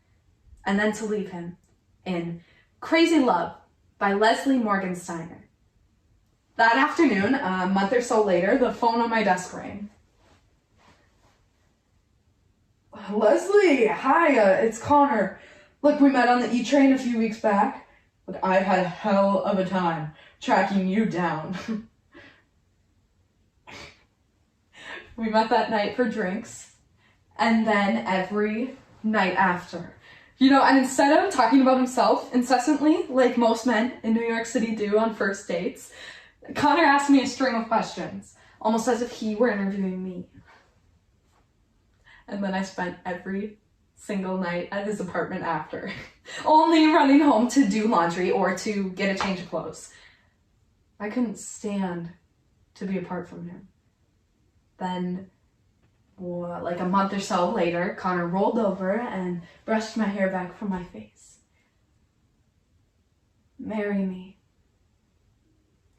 and then to leave him in Crazy Love by Leslie Morgan Steiner. That afternoon, a month or so later, the phone on my desk rang. Leslie, hi, it's Connor. Look, we met on the E-train a few weeks back. Look, I've had hell of a time tracking you down. We met that night for drinks, and then every night after. And instead of talking about himself incessantly, like most men in New York City do on first dates, Connor asked me a string of questions, almost as if he were interviewing me. And then I spent every single night at his apartment after, only running home to do laundry or to get a change of clothes. I couldn't stand to be apart from him. Then, like a month or so later, Connor rolled over and brushed my hair back from my face. "Marry me,"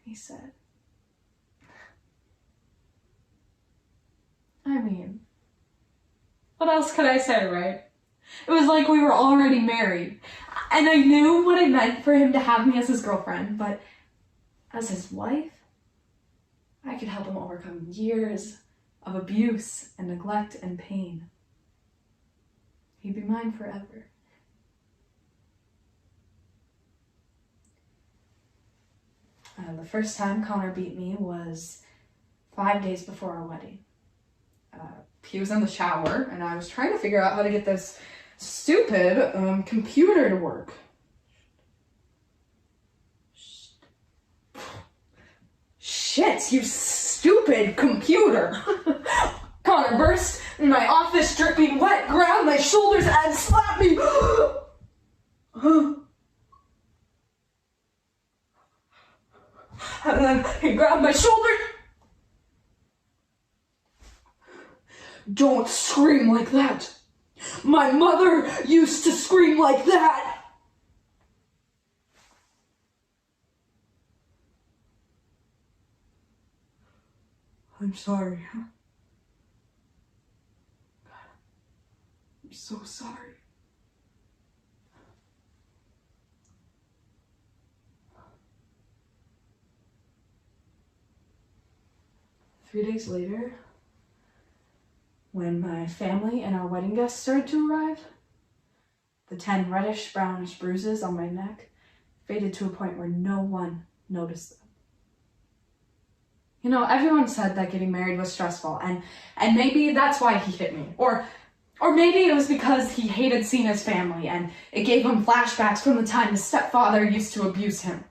he said. I mean, what else could I say, right? It was like we were already married, and I knew what it meant for him to have me as his girlfriend, but as his wife, I could help him overcome years of abuse and neglect and pain. He'd be mine forever. The first time Connor beat me was 5 days before our wedding. He was in the shower, and I was trying to figure out how to get this stupid computer to work. Shit, you stupid computer! Connor burst in my office, dripping wet, grabbed my shoulders and slapped me. And then he grabbed my shoulder. "Don't scream like that. My mother used to scream like that." "I'm sorry. I'm so sorry." Three days later, when my family and our wedding guests started to arrive, the 10 reddish-brownish bruises on my neck faded to a point where no one noticed them. Everyone said that getting married was stressful, and maybe that's why he hit me. Or maybe it was because he hated seeing his family, and it gave him flashbacks from the time his stepfather used to abuse him.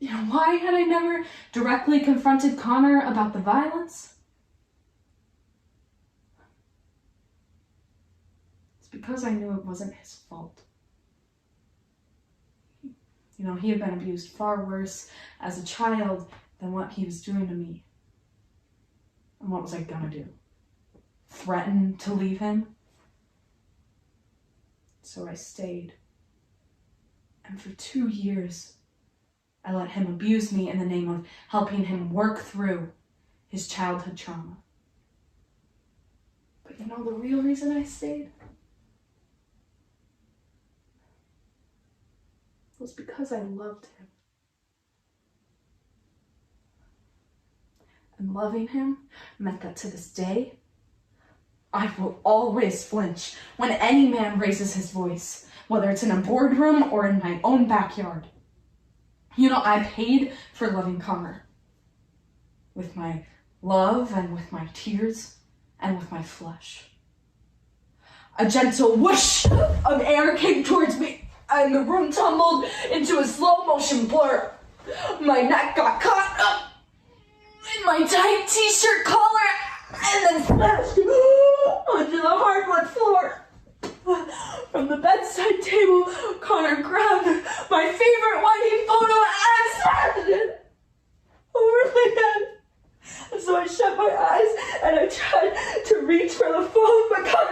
Why had I never directly confronted Connor about the violence? It's because I knew it wasn't his fault. He had been abused far worse as a child than what he was doing to me. And what was I gonna do? Threaten to leave him? So I stayed. And for 2 years, I let him abuse me in the name of helping him work through his childhood trauma. But the real reason I stayed was because I loved him. And loving him meant that to this day, I will always flinch when any man raises his voice, whether it's in a boardroom or in my own backyard. I paid for loving Connor. With my love and with my tears and with my flesh. A gentle whoosh of air came towards me, and the room tumbled into a slow motion blur. My neck got caught up in my tight t-shirt collar and then smashed onto the hardwood floor. From the bedside table, Connor grabbed my favorite wedding photo and smashed it over my head. And so I shut my eyes and I tried to reach for the phone, but Connor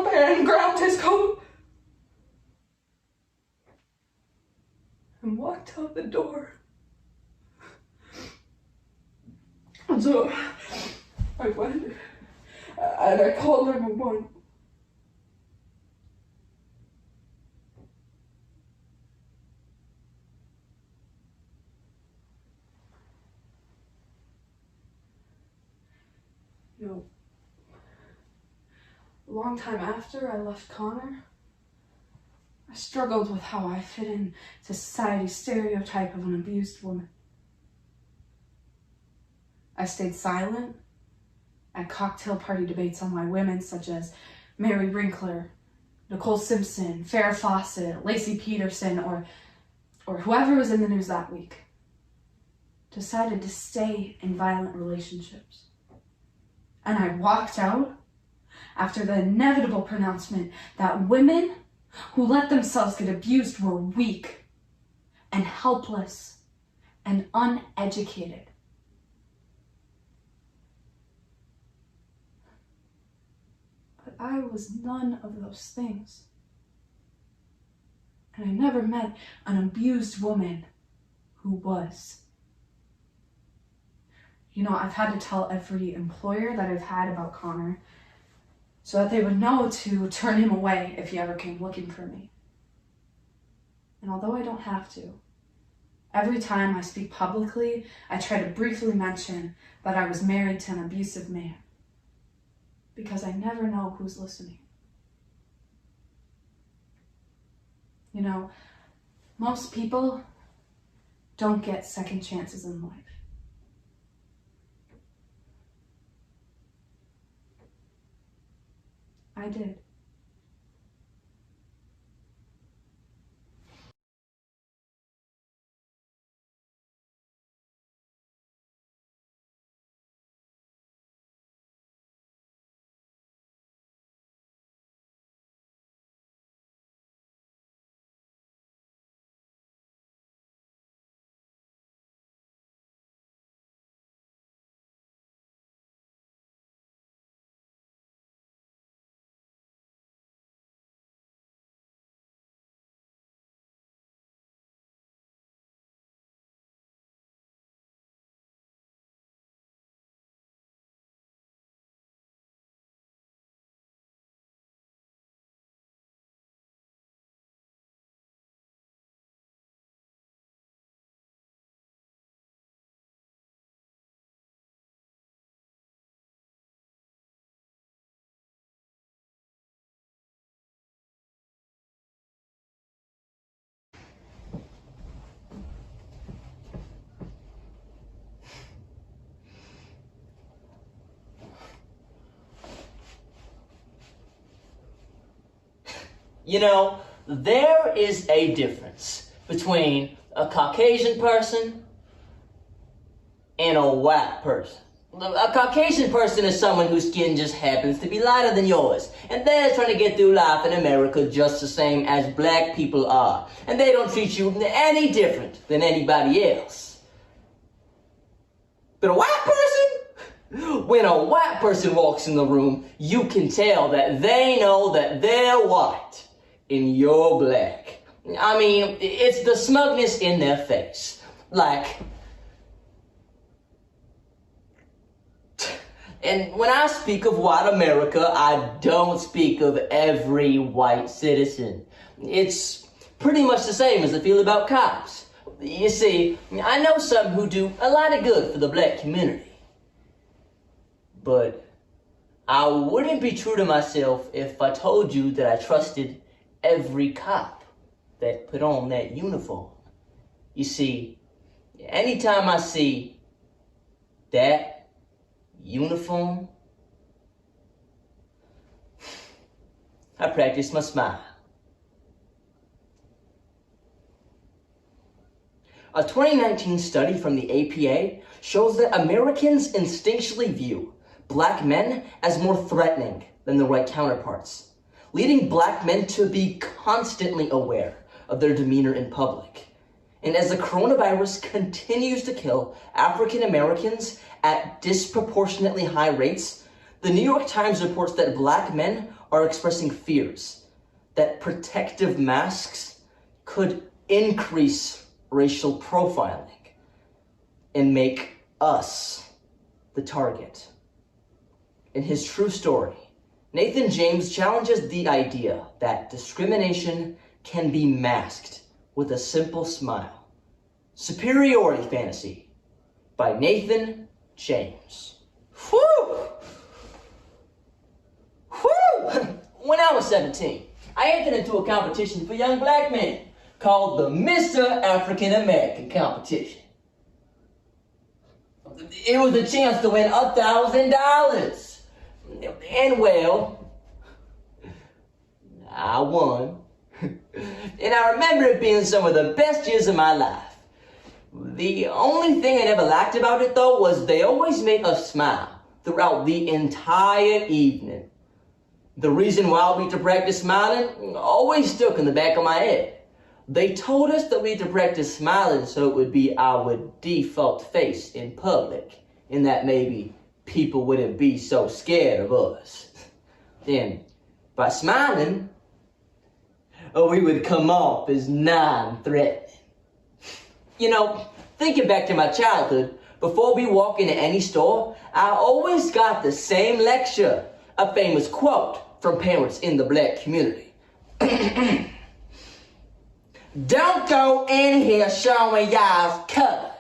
up and grabbed his coat and walked out the door. And so I went and I called 911. You know, a long time after I left Connor, I struggled with how I fit in to society's stereotype of an abused woman. I stayed silent at cocktail party debates on my women, such as Mary Winkler, Nicole Simpson, Farrah Fawcett, Lacey Peterson, or whoever was in the news that week. Decided to stay in violent relationships. And I walked out after the inevitable pronouncement that women who let themselves get abused were weak and helpless and uneducated. But I was none of those things. And I never met an abused woman who was. You know, I've had to tell every employer that I've had about Connor so that they would know to turn him away if he ever came looking for me. And although I don't have to, every time I speak publicly, I try to briefly mention that I was married to an abusive man, because I never know who's listening. You know, most people don't get second chances in life. I did. You know, there is a difference between a Caucasian person and a white person. A Caucasian person is someone whose skin just happens to be lighter than yours, and they're trying to get through life in America just the same as black people are, and they don't treat you any different than anybody else. But a white person? When a white person walks in the room, you can tell that they know that they're white and you're black. I mean, it's the smugness in their face. Like, and when I speak of white America, I don't speak of every white citizen. It's pretty much the same as I feel about cops. You see, I know some who do a lot of good for the black community. But I wouldn't be true to myself if I told you that I trusted every cop that put on that uniform. You see, anytime I see that uniform, I practice my smile. A 2019 study from the APA shows that Americans instinctually view black men as more threatening than their white counterparts, leading black men to be constantly aware of their demeanor in public. And as the coronavirus continues to kill African Americans at disproportionately high rates, the New York Times reports that black men are expressing fears that protective masks could increase racial profiling and make us the target. In his true story, Nathan James challenges the idea that discrimination can be masked with a simple smile. Superiority Fantasy by Nathan James. Whew! Whew! When I was 17, I entered into a competition for young black men called the Mr. African American Competition. It was a chance to win $1,000. And well, I won. And I remember it being some of the best years of my life. The only thing I never liked about it, though, was they always made us smile throughout the entire evening. The reason why we had to practice smiling always stuck in the back of my head. They told us that we had to practice smiling so it would be our default face in public, and that maybe people wouldn't be so scared of us. And by smiling, we would come off as non-threatening. You know, thinking back to my childhood, before we walk into any store, I always got the same lecture, a famous quote from parents in the black community. Don't go in here showing y'all's color.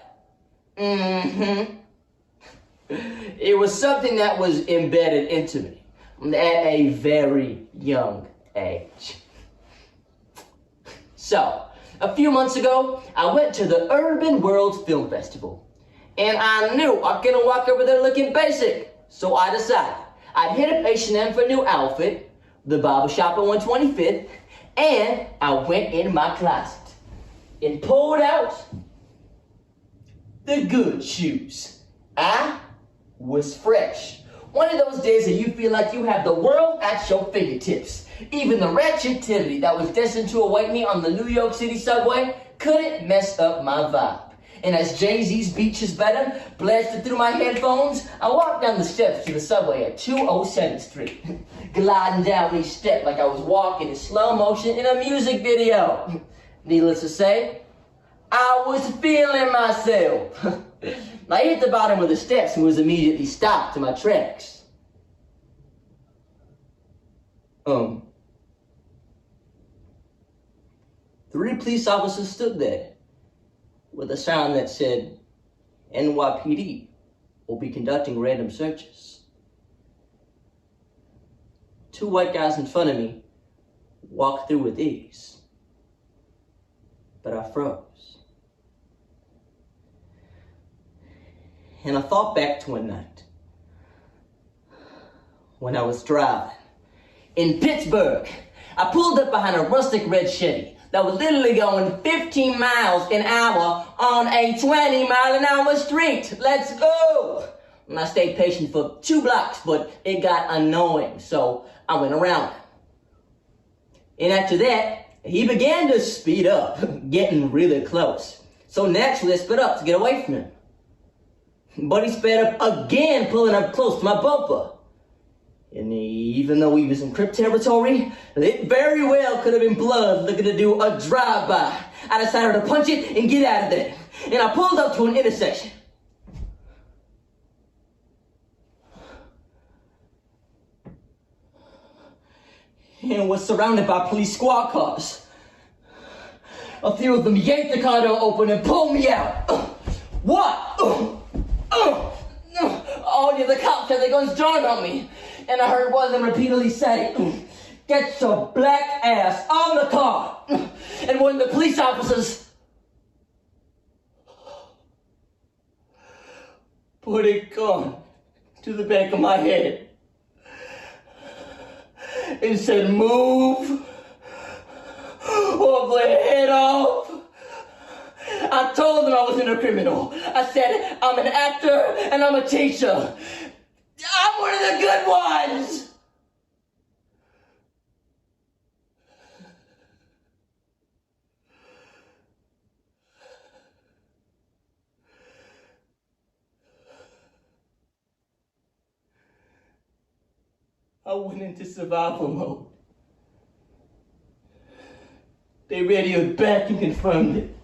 It was something that was embedded into me at a very young age. So, a few months ago, I went to the Urban World Film Festival. And I knew I couldn't walk over there looking basic. So I decided I'd hit up H&M for a new outfit, the barbershop at 125th, and I went in my closet and pulled out the good shoes. I was fresh. One of those days that you feel like you have the world at your fingertips. Even the ratchetivity that was destined to await me on the New York City subway couldn't mess up my vibe. And as Jay-Z's Beach is Better blasted through my headphones, I walked down the steps to the subway at 207th Street, gliding down each step like I was walking in slow motion in a music video. Needless to say, I was feeling myself. I hit the bottom of the steps and was immediately stopped in my tracks. Three police officers stood there with a sign that said, NYPD will be conducting random searches. Two white guys in front of me walked through with ease, but I froze. And I thought back to a night when I was driving in Pittsburgh. I pulled up behind a rustic red Chevy that was literally going 15 miles an hour on a 20-mile-an-hour street. Let's go! And I stayed patient for 2 blocks, but it got annoying, so I went around him. And after that, he began to speed up, getting really close. So naturally, I sped up to get away from him. But he sped up again, pulling up close to my bumper. And even though he was in Crip territory, it very well could have been blood looking to do a drive-by. I decided to punch it and get out of there. And I pulled up to an intersection. And was surrounded by police squad cars. A few of them yanked the car door open and pulled me out. What? All the other cops had their guns drawn on me. And I heard one of them repeatedly say, get your black ass on the car. And when the police officers put a gun to the back of my head and said, move or blow your head off, I told them I wasn't a criminal. I said, I'm an actor and I'm a teacher. I'm one of the good ones! I I went into survival mode. They radioed back and confirmed it.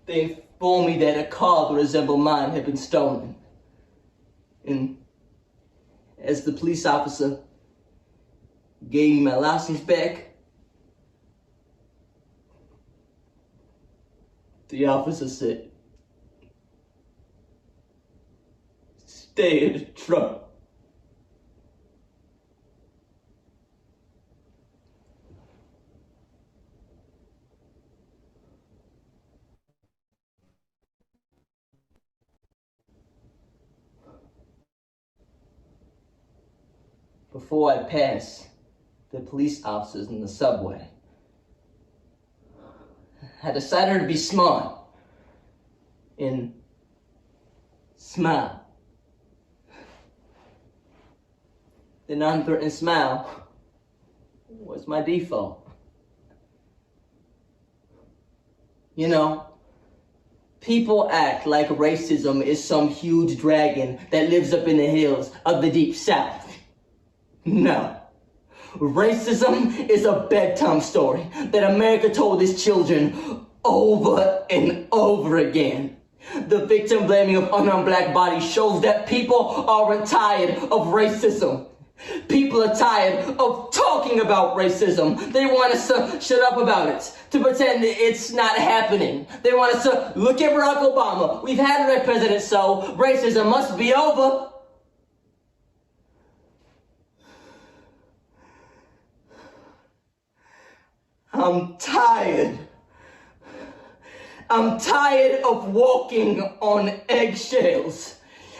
They informed me that a car that resembled mine had been stolen. And as the police officer gave me my license back, the officer said, "Stay in the truck." Before I passed the police officers in the subway, I decided to be smart and smile. The non-threatening smile was my default. You know, people act like racism is some huge dragon that lives up in the hills of the deep south. No. Racism is a bedtime story that America told its children over and over again. The victim blaming of unarmed black bodies shows that people aren't tired of racism. People are tired of talking about racism. They want us to shut up about it, to pretend it's not happening. They want us to look at Barack Obama. We've had a red president, so racism must be over. I'm tired. I'm tired of walking on eggshells.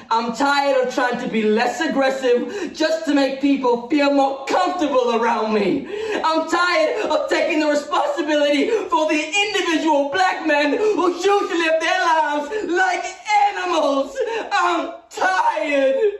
I'm tired of trying to be less aggressive just to make people feel more comfortable around me. I'm tired of taking the responsibility for the individual black men who choose to live their lives like animals. I'm tired.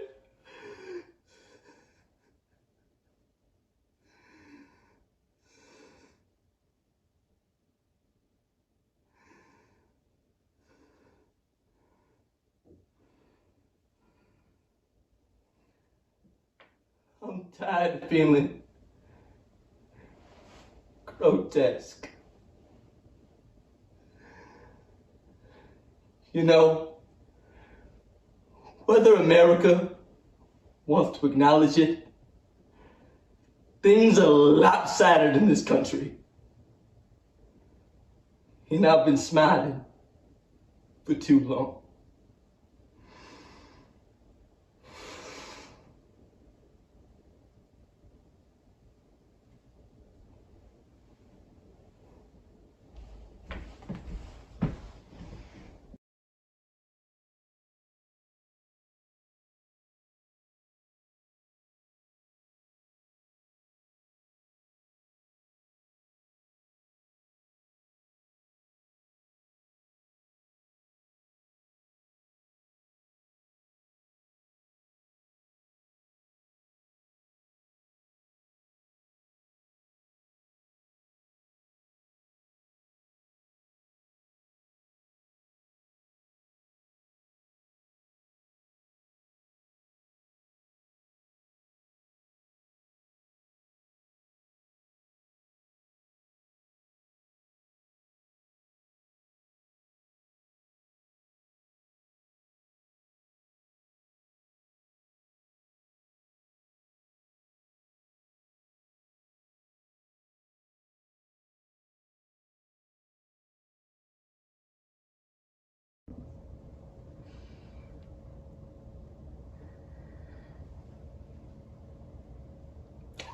I'm tired of feeling grotesque. You know, whether America wants to acknowledge it, things are lopsided in this country. And I've been smiling for too long.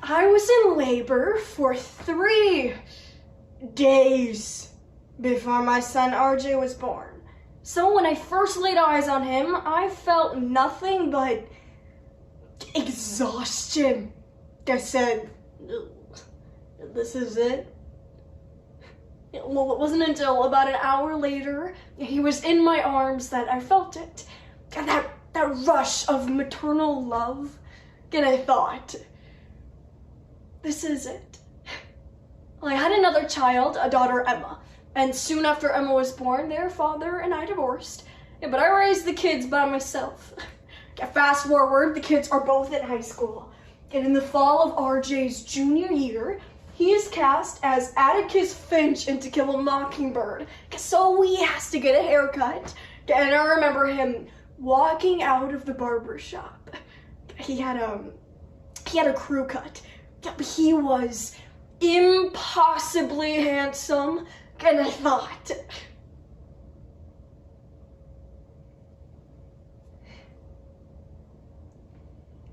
I was in labor for 3 days before my son RJ was born. So when I first laid eyes on him, I felt nothing but exhaustion. I said, "This is it." Well, it wasn't until about an hour later, he was in my arms, that I felt it. And that rush of maternal love. And I thought, this is it. Well, I had another child, a daughter, Emma. And soon after Emma was born, their father and I divorced. Yeah, but I raised the kids by myself. Fast forward, the kids are both in high school. And in the fall of RJ's junior year, he is cast as Atticus Finch in To Kill a Mockingbird. So he has to get a haircut. And I remember him walking out of the barber shop. He had a crew cut. He was impossibly handsome. And I thought,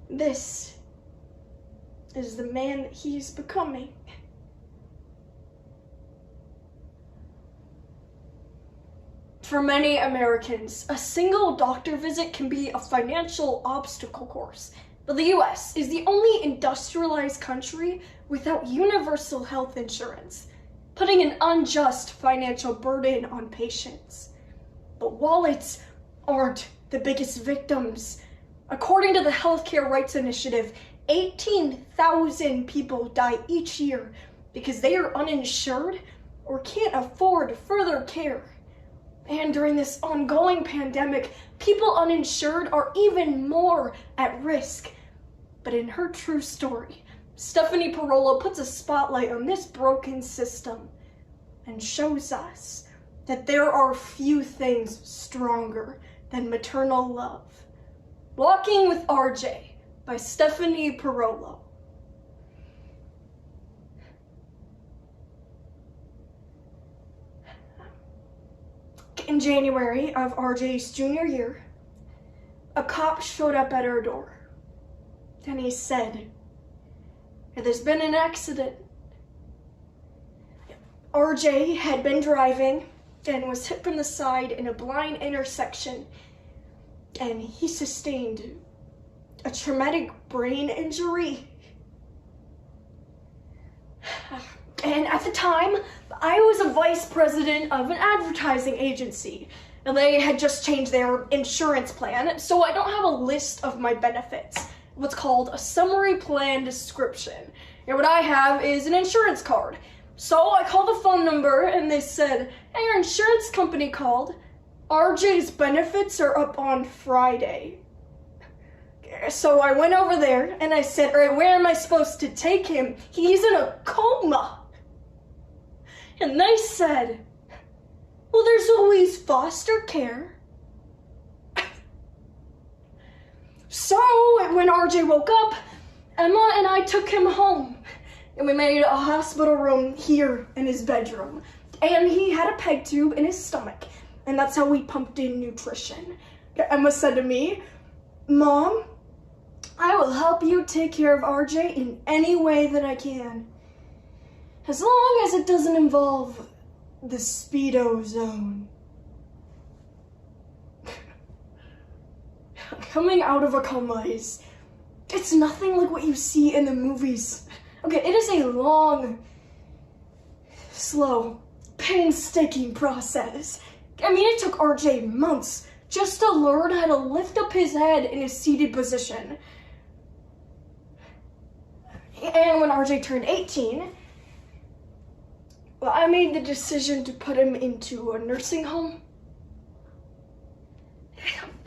this is the man that he's becoming. For many Americans, a single doctor visit can be a financial obstacle course. But the US is the only industrialized country without universal health insurance, putting an unjust financial burden on patients. But wallets aren't the biggest victims. According to the Healthcare Rights Initiative, 18,000 people die each year because they are uninsured or can't afford further care. And during this ongoing pandemic, people uninsured are even more at risk. But in her true story, Stephanie Parolo puts a spotlight on this broken system and shows us that there are few things stronger than maternal love. Walking with RJ by Stephanie Parolo. In January of RJ's junior year, a cop showed up at her door. And he said, "There's been an accident." RJ had been driving and was hit from the side in a blind intersection, and he sustained a traumatic brain injury. And at the time, I was a vice president of an advertising agency, and they had just changed their insurance plan, so I don't have a list of my benefits, what's called a summary plan description. And what I have is an insurance card. So I called the phone number, and they said, "Hey, your insurance company called. RJ's benefits are up on Friday." So I went over there, and I said, "All right, where am I supposed to take him? He's in a coma." And they said, "Well, there's always foster care." So when RJ woke up, Emma and I took him home, and we made a hospital room here in his bedroom. And he had a peg tube in his stomach, and that's how we pumped in nutrition. Emma said to me, "Mom, I will help you take care of RJ in any way that I can, as long as it doesn't involve the Speedo zone." Coming out of a coma it's nothing like what you see in the movies. Okay, it is a long, slow, painstaking process. I mean, it took RJ months just to learn how to lift up his head in a seated position. And when RJ turned 18, well, I made the decision to put him into a nursing home.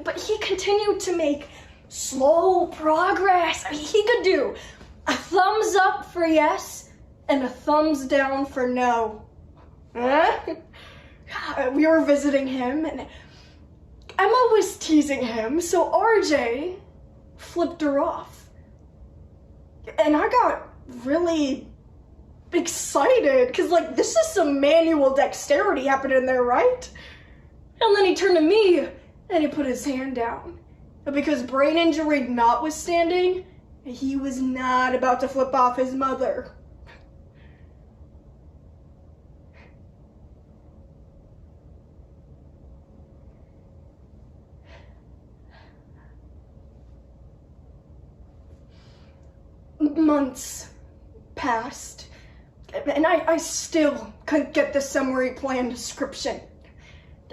But he continued to make slow progress. I mean, he could do a thumbs up for yes and a thumbs down for no. We were visiting him, and Emma was teasing him, so RJ flipped her off. And I got really excited, because, like, this is some manual dexterity happening there, right? And then he turned to me, and he put his hand down. Because brain injury notwithstanding, he was not about to flip off his mother. Months passed, and I still couldn't get the summary plan description.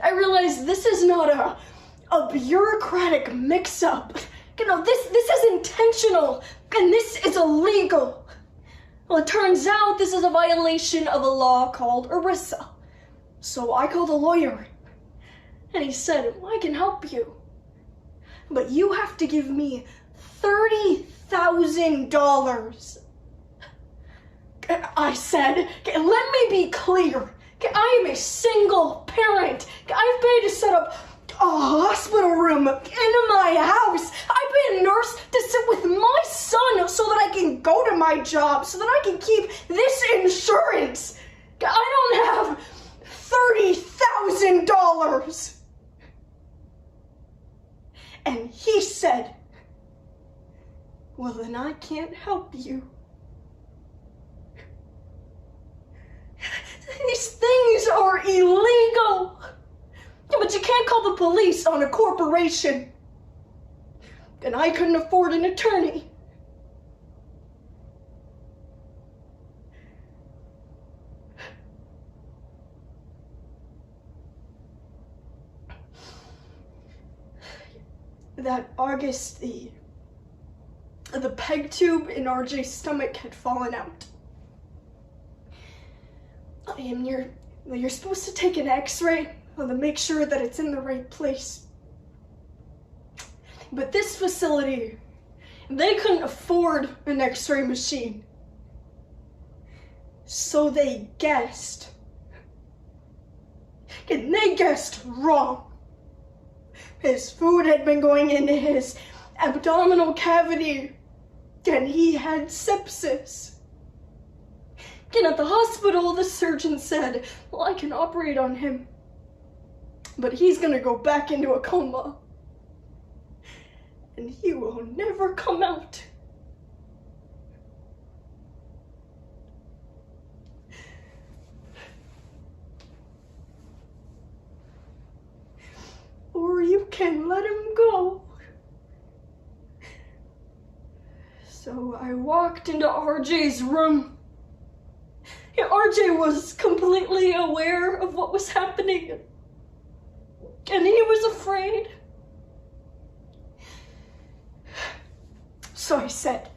I realized this is not a bureaucratic mix-up. You know, this is intentional, and this is illegal. Well, it turns out this is a violation of a law called ERISA. So I called a lawyer, and he said, "Well, I can help you. but you have to give me $30,000. I said, let me be clear. I am a single parent. I've paid to set up a hospital room in my house. I paid a nurse to sit with my son so that I can go to my job, so that I can keep this insurance. I don't have $30,000. And he said, well, then I can't help you. These things are illegal. But you can't call the police on a corporation. And I couldn't afford an attorney. That August, the peg tube in RJ's stomach had fallen out. And you're supposed to take an x-ray to make sure that it's in the right place. But this facility, they couldn't afford an x-ray machine. So they guessed. And they guessed wrong. His food had been going into his abdominal cavity, and he had sepsis. And at the hospital, the surgeon said, well, I can operate on him, but he's gonna go back into a coma, and he will never come out. Or you can let him go. So I walked into RJ's room. RJ was completely aware of what was happening, and he was afraid. So I said,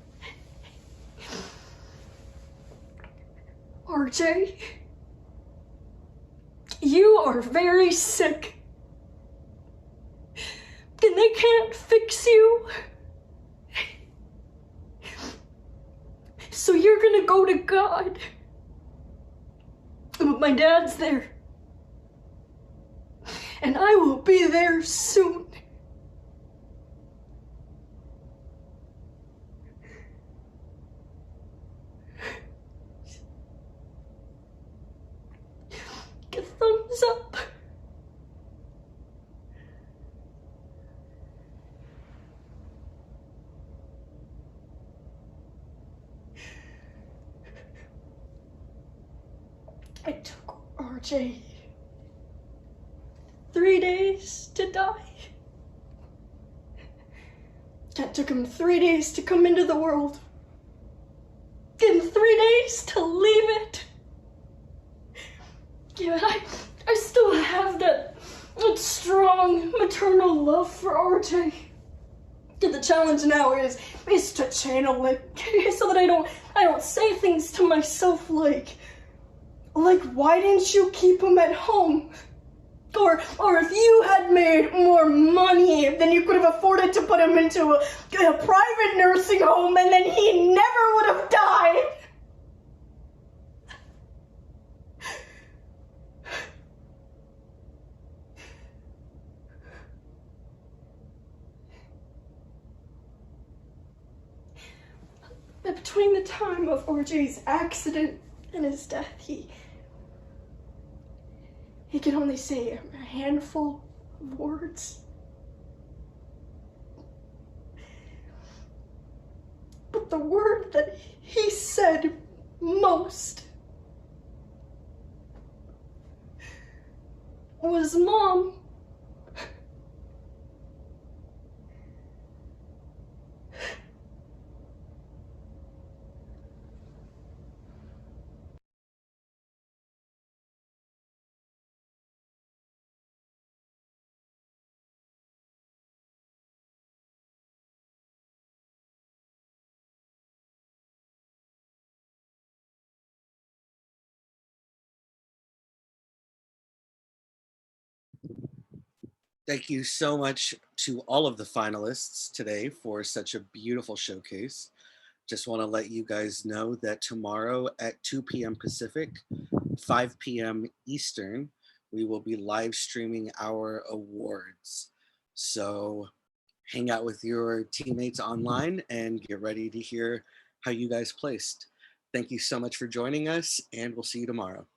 RJ, you are very sick, and they can't fix you. So you're gonna go to God. But my dad's there. And I will be there soon. A thumbs up. It took RJ 3 days to die. It took him 3 days to come into the world. And 3 days to leave it. Yeah, I still have that strong maternal love for RJ. The challenge now is to channel it so that I don't say things to myself like, why didn't you keep him at home? Or if you had made more money, then you could have afforded to put him into a private nursing home, and then he never would have died. But between the time of RJ's accident and his death, he could only say a handful of words. But the word that he said most was Mom. Thank you so much to all of the finalists today for such a beautiful showcase. Just want to let you guys know that tomorrow at 2 p.m. Pacific, 5 p.m. Eastern, we will be live streaming our awards. So hang out with your teammates online and get ready to hear how you guys placed. Thank you so much for joining us, and we'll see you tomorrow.